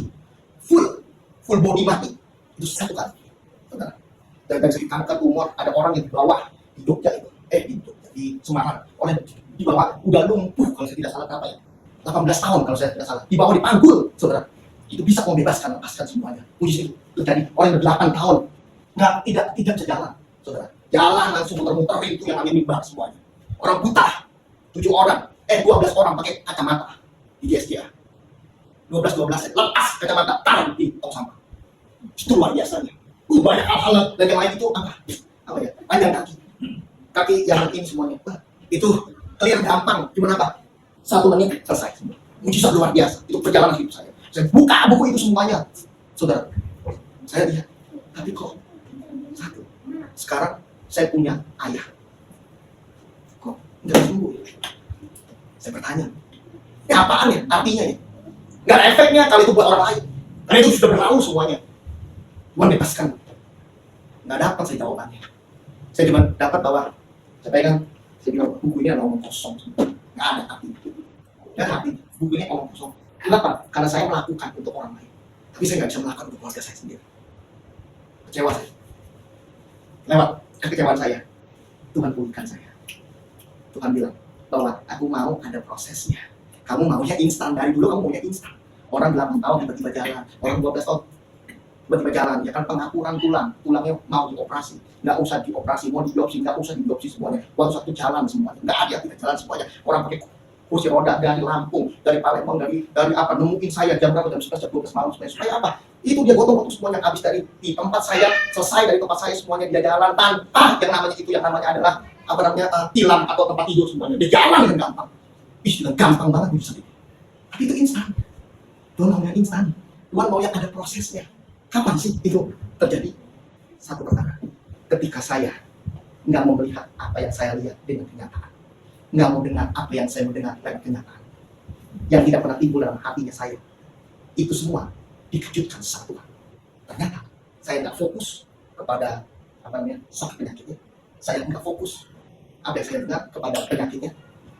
full body mati itu 1 kali. Saudara, dari segi kanker tumor ada orang yang di bawah di Jogja itu, di Semarang, oleh di bawah udah lumpuh kalau saya tidak salah berapa ya, 18 tahun kalau saya tidak salah, di bawah dipanggul, saudara. Itu bisa membebaskan, lepaskan semuanya. Puji itu terjadi. Orang yang 8 tahun tidak bisa jalan, saudara. Jalan langsung muter-muter itu yang angin mimbar semuanya. Orang buta 12 orang pakai kacamata di DSGA. 12 lepas kacamata, taruh di tong sampah. Itu luar biasanya. Banyak hal-hal dan yang lain itu apa ya? Panjang kaki yang ini semuanya. Itu clear gampang. Gimana apa? 1 menit selesai. Mujizat luar biasa. Itu perjalanan hidup saya. Saya buka buku itu semuanya, saudara. Saya lihat, tapi kok sekarang saya punya ayah, kok nggak sembuh? Saya bertanya, ini apaan ya? Artinya ya? Nggak ada efeknya kalau itu buat orang lain. Karena itu sudah berlalu semuanya. Tuhan bebaskan. Nggak dapat saya jawabannya. Saya cuma dapat bahwa saya pegang, saya bilang buku ini adalah omong kosong. Nggak ada arti. Nggak ada arti. Buku ini omong kosong. Kenapa? Karena saya melakukan untuk orang lain, tapi saya nggak bisa melakukan untuk keluarga saya sendiri. Kecewa saya. Lewat kekecewaan saya, Tuhan pulihkan saya. Tuhan bilang bahwa aku mau ada prosesnya. Kamu maunya instan, dari dulu kamu maunya instan. Orang 8 tahun tiba-tiba jalan, orang 12 tahun tiba-tiba jalan, ya kan pengapuran tulangnya mau dioperasi, nggak usah dioperasi, mau dibiopsi, nggak usah dibiopsi semuanya, waktu satu jalan semuanya, nggak ada tidak jalan semuanya. Orang pakai kursi roda dari Lampung, dari Palembang, dari apa, nemuin saya jam berapa, jam 11, jam 12 malam, supaya apa? Itu dia gotong-gotong semuanya, habis dari di tempat saya, selesai dari tempat saya semuanya, dia jalan tanpa yang namanya adalah tilam atau tempat tidur semuanya, dia jalan dengan gampang. Istilah gampang banget bisa itu. Tapi itu instan. Tuhan maunya instan. Tuhan maunya ada prosesnya. Kapan sih itu terjadi? Satu perkara, ketika saya nggak mau melihat apa yang saya lihat dengan kenyataan, nggak mau dengar apa yang saya mau dengar dengan kenyataan, yang tidak pernah timbul dalam hatinya saya, itu semua dikejutkan satu. Ternyata saya nggak fokus kepada sakit penyakitnya, saya nggak fokus apa yang saya dengar kepada penyakitnya.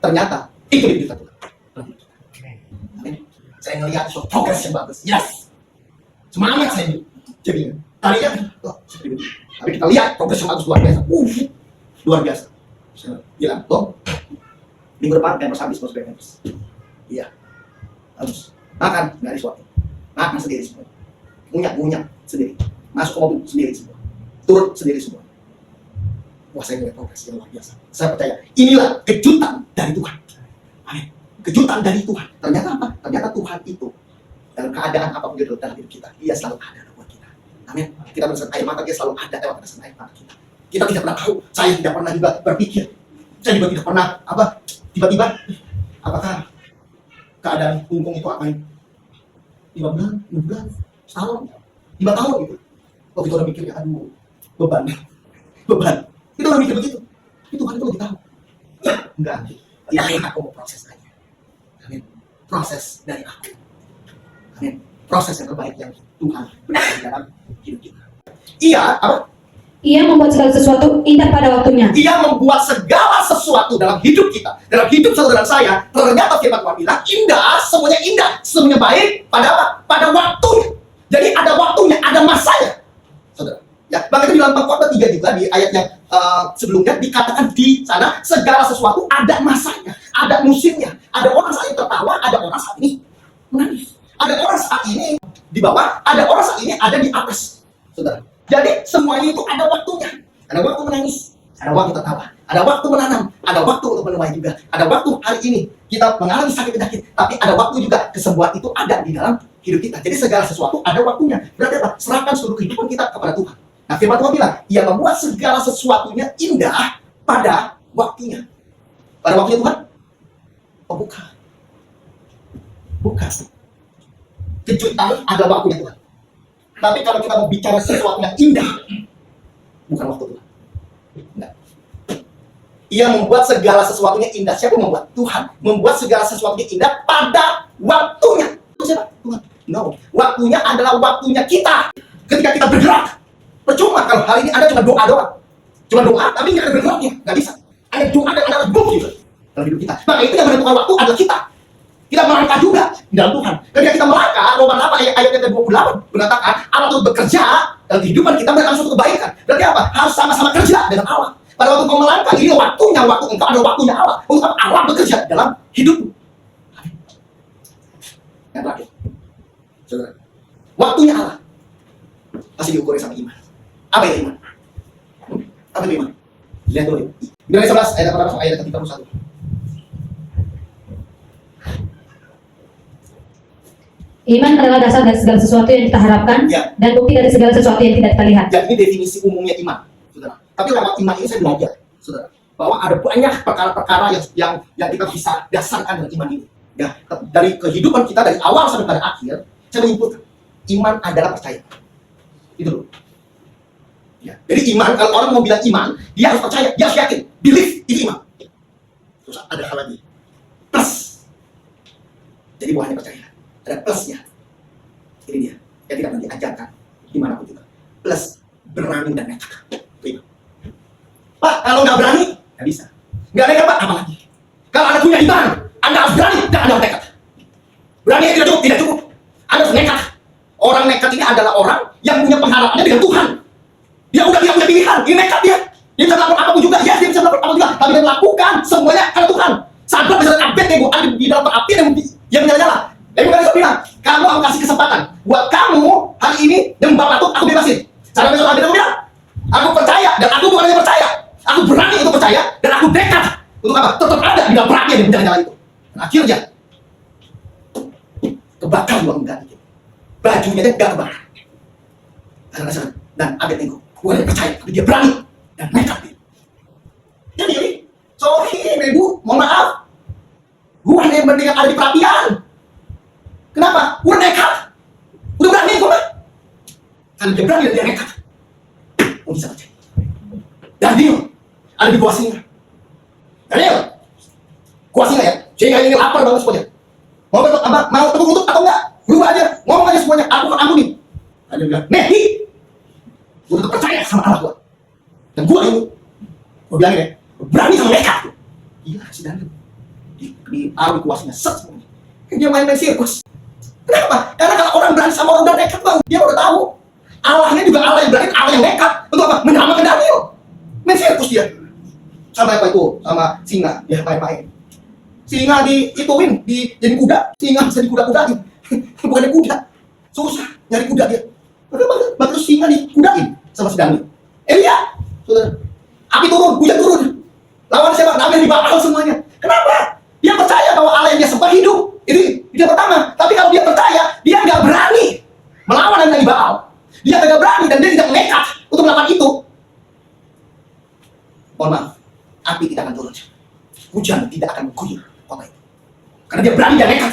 Ternyata itu diberikan Tuhan. Amin. Saya ngelihat progres yang bagus. Yes, semangat saya jadinya. Tadinya seperti itu, tapi kita lihat progres yang bagus luar biasa. Luar biasa. Saya bilang, minggu depan kan habis masuk campus. Iya, harus makan nggak disuapin, makan sendiri semua, ngunyah sendiri, masuk ke mobil sendiri semua, turun sendiri semua. Wah, saya melihat progres yang luar biasa. Saya percaya inilah kejutan dari Tuhan. Amin. Kejutan dari Tuhan. Ternyata apa? Ternyata Tuhan itu dalam keadaan apapun di dalam hidup kita, Dia selalu ada buat kita. Amin. Kita meneteskan air mata, Dia selalu ada lewat meneteskan air mata kita. Kita tidak pernah tahu. Saya tidak pernah juga berpikir. Saya juga tidak pernah tiba-tiba apakah keadaan punggung itu akan 5 bulan, 6 bulan, setahun, 5 tahun gitu. Kalau kita udah mikirnya, aduh, beban. Kita udah mikir begitu. Itu Tuhan itu lebih tahu. Enggak, yang aku mau proses aja. Amin. Proses dari aku. Amin. Proses yang terbaik yang Tuhan berikan dalam hidup kita. Ia membuat segala sesuatu indah pada waktunya. Ia membuat segala sesuatu dalam hidup kita, dalam hidup saudara saya. Ternyata firman Tuhan bilang indah, semuanya baik pada apa? Pada waktunya. Jadi ada waktunya, ada masanya, saudara. Ya, bahkan di dalam Khotbah 3 juga di ayat yang sebelumnya dikatakan di sana segala sesuatu ada masanya, ada musimnya. Ada orang saat ini tertawa, ada orang saat ini menangis. Ada orang saat ini di bawah, ada orang saat ini ada di atas, saudara. Jadi semuanya itu ada waktunya. Ada waktu menangis, ada waktu tertawa, ada waktu menanam, ada waktu untuk menuai juga. Ada waktu hari ini kita mengalami sakit penyakit, tapi ada waktu juga kesembuhan itu ada di dalam hidup kita. Jadi segala sesuatu ada waktunya. Berarti apa? Serahkan seluruh kehidupan kita kepada Tuhan. Nah, firman Tuhan bilang, Ia membuat segala sesuatunya indah pada waktunya. Pada waktunya Tuhan? Oh, bukan. Kejutan ada waktunya Tuhan. Tapi kalau kita mau bicara sesuatu yang indah, bukan waktu Tuhan. Enggak. Ia membuat segala sesuatunya indah. Siapa yang membuat? Tuhan. Membuat segala sesuatunya indah pada waktunya. Siapa? Tuhan. No. Waktunya adalah waktunya kita. Ketika kita bergerak. Percuma kalau hari ini Anda cuma doa doang. Cuma doa, tapi nggak ada bergeraknya. Nggak bisa. Ada doa dan ada bukti dalam hidup kita. Maka itu yang menentukan waktu adalah kita. Kita melangkah juga di dalam Tuhan. Ketika kita melangkah, Roma 8 ayat 28 mengatakan Allah itu bekerja dalam kehidupan kita melakukan suatu kebaikan. Berarti apa? Harus sama-sama kerja dengan Allah. Pada waktu kau melangkah, ini waktunya, waktu engkau adalah waktunya Allah. Untuk Allah bekerja dalam hidupmu. Yang terakhir, saudara, waktunya Allah pasti diukur sama iman. Apa itu iman? Apa itu iman? Lihat dulu. Ibrani 11 ayat 8 ayat 31. Iman adalah dasar dari segala sesuatu yang kita harapkan, dan bukti dari segala sesuatu yang tidak kita lihat. Jadi ini definisi umumnya iman, saudara. Tapi lewat iman ini saya belajar, saudara, bahwa ada banyak perkara-perkara yang kita bisa dasarkan dengan iman ini. Ya, dari kehidupan kita dari awal sampai pada akhir, saya menyimpulkan iman adalah percaya. Itu loh. Ya. Jadi iman, kalau orang mau bilang iman, dia harus percaya, dia harus yakin, believe itu iman. Terus ada hal lagi, plus. Jadi bukan hanya percaya. Ada plusnya. Ini dia yang tidak pernah diajarkan dimanapun juga. Plus berani dan nekat. Itu. Pak, kalau nggak berani nggak bisa. Nggak nekat Pak, apa lagi? Kalau Anda punya iman, Anda harus berani dan Anda harus nekat. Berani tidak cukup, tidak cukup. Anda harus nekat. Orang nekat ini adalah orang yang punya pengharapannya dengan Tuhan. Dia punya pilihan. Ini nekat dia. Dia bisa melakukan apapun juga. Ya, dia bisa melakukan apapun juga. Tapi dia melakukan semuanya karena Tuhan. Sahabat misalnya Abednego ada di dalam api yang menyala-nyala. Tapi bukan itu bilang, kamu aku kasih kesempatan buat kamu hari ini yang bapak tuh aku bebasin. Cara besok Abednego bilang, aku percaya dan aku bukan hanya percaya, aku berani untuk percaya dan aku nekat untuk apa? Tetap ada di dalam api yang menyala-nyala itu. Dan akhirnya kebakar juga enggak. Bajunya dia enggak kebakar. Dan Abednego bukan percaya, tapi dia berani dan nekat. Jadi, sorry ibu, mohon maaf, gua hanya mendingan ada di perapian. Kenapa? Udah nekat. Udah berani kok, Pak. Karena dia berani dan dia nekat. Oh, bisa percaya. Daniel ada di gua singa. Daniel, gua singa ya. Singa ini lapar banget semuanya. Mau tepuk lutut atau enggak? Berubah aja. Ngomong aja semuanya. Aku akan ampuni. Daniel bilang, Nehi, gua tetap percaya sama Allah gua. Dan gua ini, gua bilangin ya, berani sama nekat. Iya, si Daniel. Di arus kuasnya set semuanya. Dia main sirkus. Kenapa? Karena kalau orang berani sama orang udah nekat bang, dia udah tahu Allahnya juga Allah yang berani, Allah yang nekat untuk apa? Menyelamatkan Daniel. Main sirkus dia. Sama apa itu? Sama singa, dia main-main. Singa diituin, jadi kuda. Singa bisa dikuda-kudain. Bukan kuda. Susah nyari kuda dia. Maka singa dikudain sama si Daniel. Iya, saudara. Api turun, hujan turun. Lawan siapa? Nabi dibakar semuanya. Kenapa? Dia percaya bahwa Allah yang dia sembah hidup. Itu yang pertama. Tapi kalau dia percaya, dia nggak berani melawan Nabi Baal. Dia tidak berani dan dia tidak nekat untuk melakukan itu. Mohon maaf, api tidak akan turun. Hujan tidak akan mengguyur kota itu. Karena dia berani dan nekat.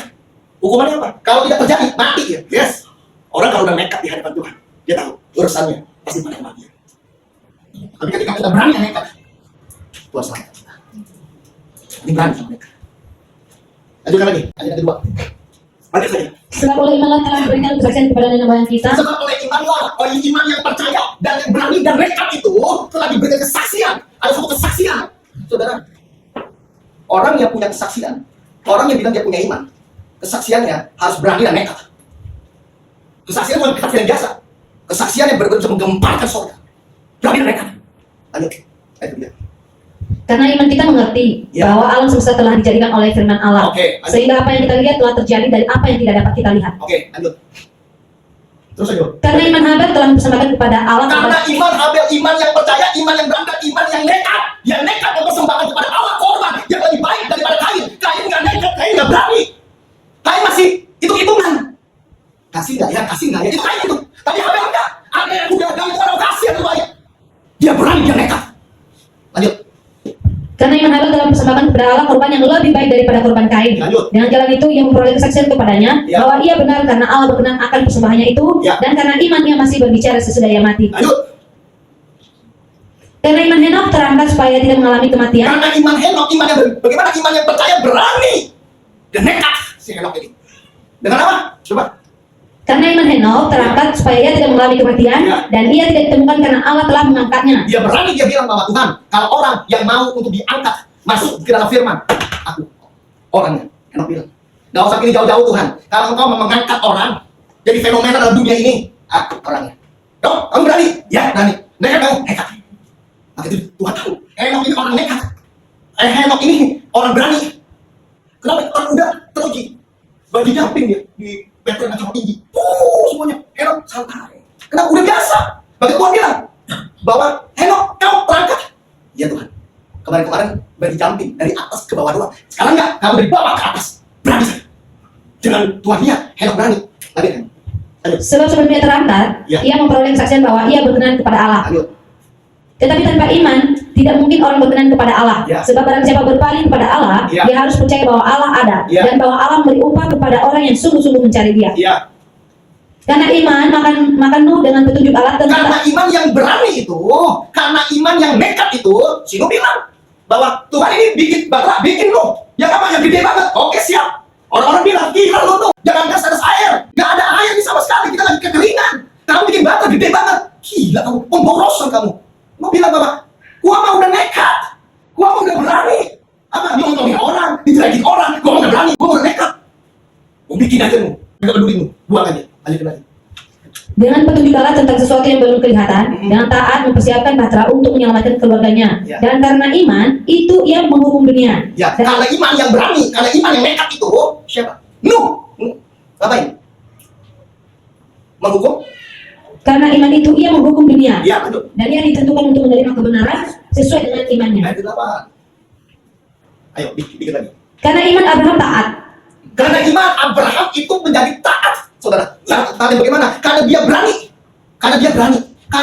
Hukumannya apa? Kalau tidak terjadi, mati ya. Yes. Orang kalau udah nekat di hadapan Tuhan, dia tahu urusannya pasti pada kematian. Tapi ketika kita berani dan nekat, Tuhan selamat kita. Ini berani sama nekat. Lanjutkan lagi, ayat kedua. Lanjut saja. Sebab oleh imanlah telah memberikan kesaksian kepada nenek moyang kita. Sebab oleh iman yang percaya dan yang berani dan nekat itu telah diberikan kesaksian. Ada satu kesaksian, saudara. Orang yang punya kesaksian, orang yang bilang dia punya iman, kesaksiannya harus berani dan nekat. Kesaksian bukan kesaksian biasa. Kesaksian yang benar-benar bisa menggemparkan surga. Berani dan nekat. Lanjut, ayat kedua. Karena iman kita mengerti bahwa alam semesta telah dijadikan oleh firman Allah. Sehingga apa yang kita lihat telah terjadi dari apa yang tidak dapat kita lihat. Lanjut. Terus aja. Karena iman Habel telah mempersembahkan kepada Allah. Karena iman Habel, iman yang percaya, iman yang berangkat, iman yang nekat. Yang nekat mempersembahkan kepada Allah korban yang lebih baik daripada Kain. Kain nggak nekat, Kain nggak berani. Kain masih hitung-hitungan. Kasih nggak ya, kasih nggak ya, itu Kain itu. Tapi Habel enggak. Ada yang udah dalam orang kasih yang terbaik. Dia berani, dia nekat. Lanjut. Karena iman Habel telah mempersembahkan kepada Allah korban yang lebih baik daripada korban Kain. Dengan jalan itu ia memperoleh kesaksian kepadanya bahwa ia benar karena Allah berkenan akan persembahannya itu dan karena imannya masih berbicara sesudah ia mati. Lanjut. Karena iman Henokh terangkat supaya tidak mengalami kematian. Karena iman Henokh, bagaimana iman yang percaya berani dan nekat si Henokh ini. Dengan apa? Coba. Karena iman Henokh terangkat supaya ia tidak mengalami kematian, dan ia tidak ditemukan karena Allah telah mengangkatnya. Dia berani, dia bilang bahwa Tuhan, kalau orang yang mau untuk diangkat masuk ke dalam firman, aku orangnya. Henokh bilang, nggak usah pilih jauh-jauh Tuhan. Kalau engkau mau mengangkat orang jadi fenomena dalam dunia ini, aku orangnya. Kamu berani? Ya berani. Nekat kamu, nekat. Maka itu Tuhan tahu, Henokh ini orang nekat. Henokh ini orang berani. Kenapa? Orang udah teruji. Bagi jumping dia di Petra yang tinggi. Semuanya Henokh santai. Kenapa? Udah biasa. Bagi Tuhan bilang bahwa Henokh, kau terangkat. Ya Tuhan. Kemarin bagi jumping dari atas ke bawah doang. Sekarang enggak, kamu dari bawah ke atas. Berani saja. Dengan Tuhan lihat, Henokh berani. Lagi kan? Sebab sebelum dia terangkat, ia memperoleh kesaksian bahwa ia berkenan kepada Allah. Tetapi tanpa iman, tidak mungkin orang berkenan kepada Allah. Sebab barang siapa berpaling kepada Allah, dia harus percaya bahwa Allah ada, dan bahwa Allah memberi upah kepada orang yang sungguh-sungguh mencari Dia. Karena iman, makan Nuh dengan petunjuk Allah. Karena iman yang berani itu, karena iman yang nekat itu, si Nuh bilang bahwa Tuhan ini bikin Nuh yang apa, yang gede banget. Oke, siap. Orang-orang bilang, gila lu Nuh, jangan gas air. Gak ada air nih sama sekali, kita lagi kekeringan. Kamu bikin bata gede banget. Gila kamu, pemborosan kamu. Mau bilang apa? Gua mah udah nekat, gua mah udah berani. Apa? Nyontohin orang, dijelekin orang, gua mah udah berani, gua udah nekat. Gua bikin aja Nuh, gak peduli Nuh, buang aja, lanjut lagi. Dengan petunjuk Allah tentang sesuatu yang belum kelihatan, dengan taat mempersiapkan Batra untuk menyelamatkan keluarganya. Dan karena iman, itu ia menghukum dunia. Karena iman yang berani, karena iman yang nekat itu, siapa? Nuh. Ngapain? Menghukum? Karena iman itu ia menghukum dunia. Betul. Dan ia ditentukan untuk menerima kebenaran sesuai dengan imannya. Ayo, bikin lagi. Karena iman Abraham taat. Karena iman Abraham itu menjadi taat, saudara. Taatnya bagaimana? Karena dia berani. Karena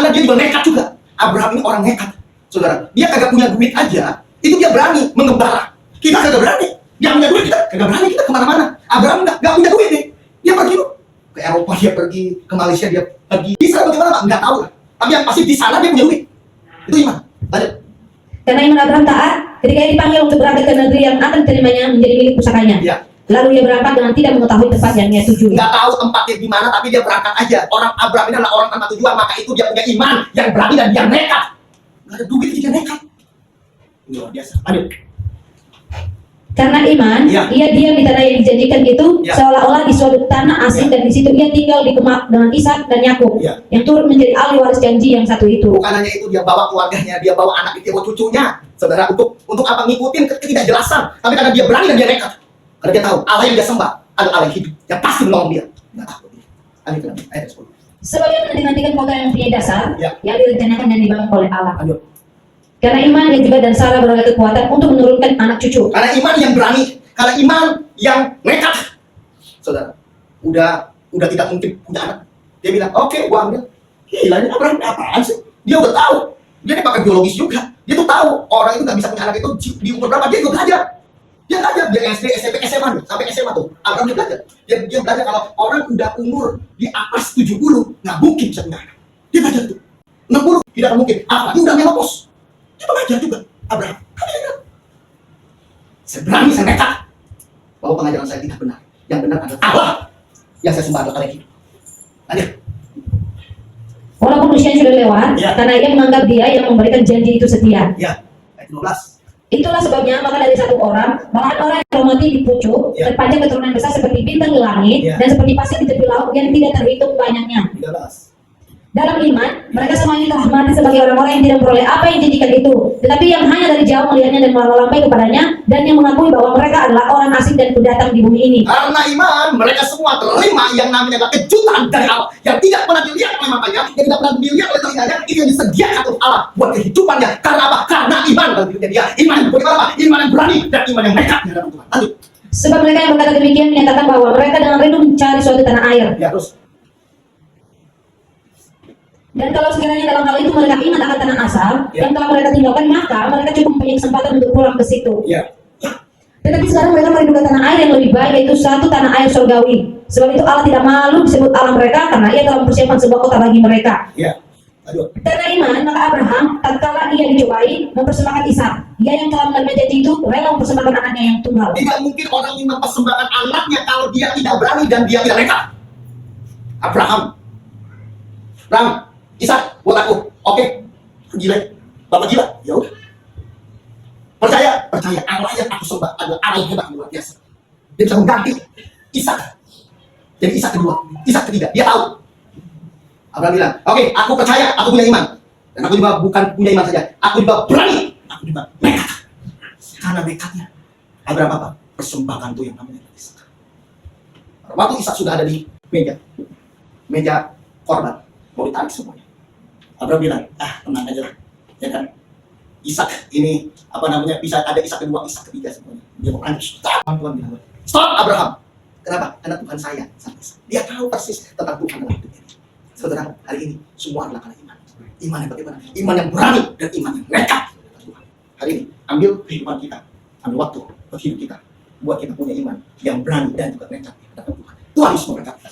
dia juga nekat juga. Abraham ini orang nekat, saudara. Dia kagak punya duit aja, itu dia berani mengembara. Kita kagak berani. Dia punya duit, kita kagak berani, kita kemana-mana. Abraham nggak punya duit nih. Dia pergi loh. Ke Eropa dia pergi, ke Malaysia dia pergi. Bisa bagaimana? Nggak tahu. Tapi yang pasti di sana dia punya duit. Itu iman. Lanjut. Karena iman Abraham taat, ketika ia dipanggil untuk berangkat ke negeri yang akan diterimanya menjadi milik pusakanya. Lalu dia berangkat dengan tidak mengetahui tempat yang dia tuju. Nggak tahu tempatnya di mana, tapi dia berangkat aja. Orang Abraham ini adalah orang tanpa tujuan, maka itu dia punya iman yang berani dan dia nekat. Nggak ada duit, dia nekat. Luar biasa. Lanjut. Karena iman, ia diam di tanah yang dijanjikan itu, seolah-olah di suatu tanah asing, dan di situ ia tinggal di Kemak dengan Ishak dan Yakub, yang turut menjadi ahli waris janji yang satu itu. Bukan hanya itu, dia bawa keluarganya, dia bawa anak, dia bawa cucunya, saudara, untuk apa? Ngikutin ketidakjelasan. Tapi karena dia berani dan dia nekat, karena dia tahu Allah yang dia sembah adalah Allah yang hidup, yang pasti menolong dia. Nggak takut dia. Ayat 10. Sebab ia menanti-nantikan kota yang mempunyai dasar, yang direncanakan dan dibangun oleh Allah. Karena iman yang juga dan Sarah beroleh kekuatan untuk menurunkan anak cucu. Karena iman yang berani, karena iman yang nekat, saudara, udah tidak mungkin punya anak. Dia bilang, oke, gua ambil. Gila, ini Abraham apaan sih? Dia udah tahu. Dia ini pakai biologis juga. Dia tuh tahu orang itu nggak bisa punya anak itu di umur berapa. Dia juga belajar. Dia belajar, dia SD, SMP, SMA, sampai SMA tuh. Abraham dia belajar. Dia belajar kalau orang udah umur di atas 70 nggak mungkin bisa punya anak. Dia belajar tuh. 60 tidak mungkin. Apalagi udah menopause. Dia belajar juga, Abraham. Saya berani, saya nekat bahwa pengajaran saya tidak benar. Yang benar adalah Allah yang saya sembah adalah Allah yang hidup. Lanjut. Walaupun usianya sudah lewat, karena ia menganggap dia yang memberikan janji itu setia. Ayat 15. Itulah sebabnya maka dari satu orang, bahkan orang yang mati di pucuk, terpanjang keturunan besar seperti bintang di langit, dan seperti pasir di tepi laut yang tidak terhitung banyaknya. 13. Dalam iman, mereka semuanya telah mati sebagai orang-orang yang tidak memperoleh apa yang dijanjikan itu, tetapi yang hanya dari jauh melihatnya dan melambai kepadanya, dan yang mengakui bahwa mereka adalah orang asing dan pendatang di bumi ini. Karena iman, mereka semua terima yang namanya kejutan dari Allah, yang tidak pernah dilihat oleh matanya, yang tidak pernah dilihat oleh telinganya, itu yang disediakan oleh Allah buat kehidupannya. Karena apa? Karena iman dalam dirinya dia. Iman yang bagaimana apa? Iman yang berani dan iman yang nekat di hadapan Tuhan. Lanjut. Sebab mereka yang berkata demikian menyatakan bahwa mereka dengan rindu mencari suatu tanah air. Terus. Dan kalau sekiranya dalam hal itu mereka ingat akan tanah asal yang telah mereka tinggalkan, maka mereka cukup mempunyai kesempatan untuk pulang ke situ. Tetapi sekarang mereka merindukan tanah air yang lebih baik, yaitu satu tanah air surgawi. Sebab itu Allah tidak malu disebut Allah mereka, karena ia telah mempersiapkan sebuah kota bagi mereka. Aduh. Karena iman, maka Abraham, tatkala ia dicobai, mempersembahkan Ishak. Ia yang telah menerima janji itu, rela mempersembahkan anaknya yang tunggal. Tidak mungkin orang yang mempersembahkan anaknya kalau dia tidak berani dan dia tidak nekat. Abraham, Ishak, buat aku. Oke. Gila. Bapak gila. Ya udah. Percaya Allah yang aku sembah adalah Allah yang hebat luar biasa. Dia bisa mengganti Ishak. Jadi Ishak kedua, Ishak ketiga. Dia tahu. Abraham bilang, oke, aku percaya, aku punya iman. Dan aku juga bukan punya iman saja, aku juga berani, aku juga nekat. Karena nekatnya, Abraham apa? Persembahkan itu yang namanya Ishak. Waktu Ishak sudah ada di meja korban, mau ditarik semuanya. Abraham bilang, tenang aja lah, ya kan? Ishak ini bisa ada Ishak kedua, Ishak ketiga semuanya. Dia mau lanjut. Tuhan bilang, stop Abraham. Kenapa? Karena Tuhan sayang sama Ishak. Dia tahu persis tentang Tuhan dalam hidup ini. Saudara, hari ini semua adalah karena iman. Iman yang bagaimana? Iman yang berani dan iman yang nekat. Hari ini ambil kehidupan kita, ambil waktu buat hidup kita, buat kita punya iman yang berani dan juga nekat. Tuhan Yesus memberkati.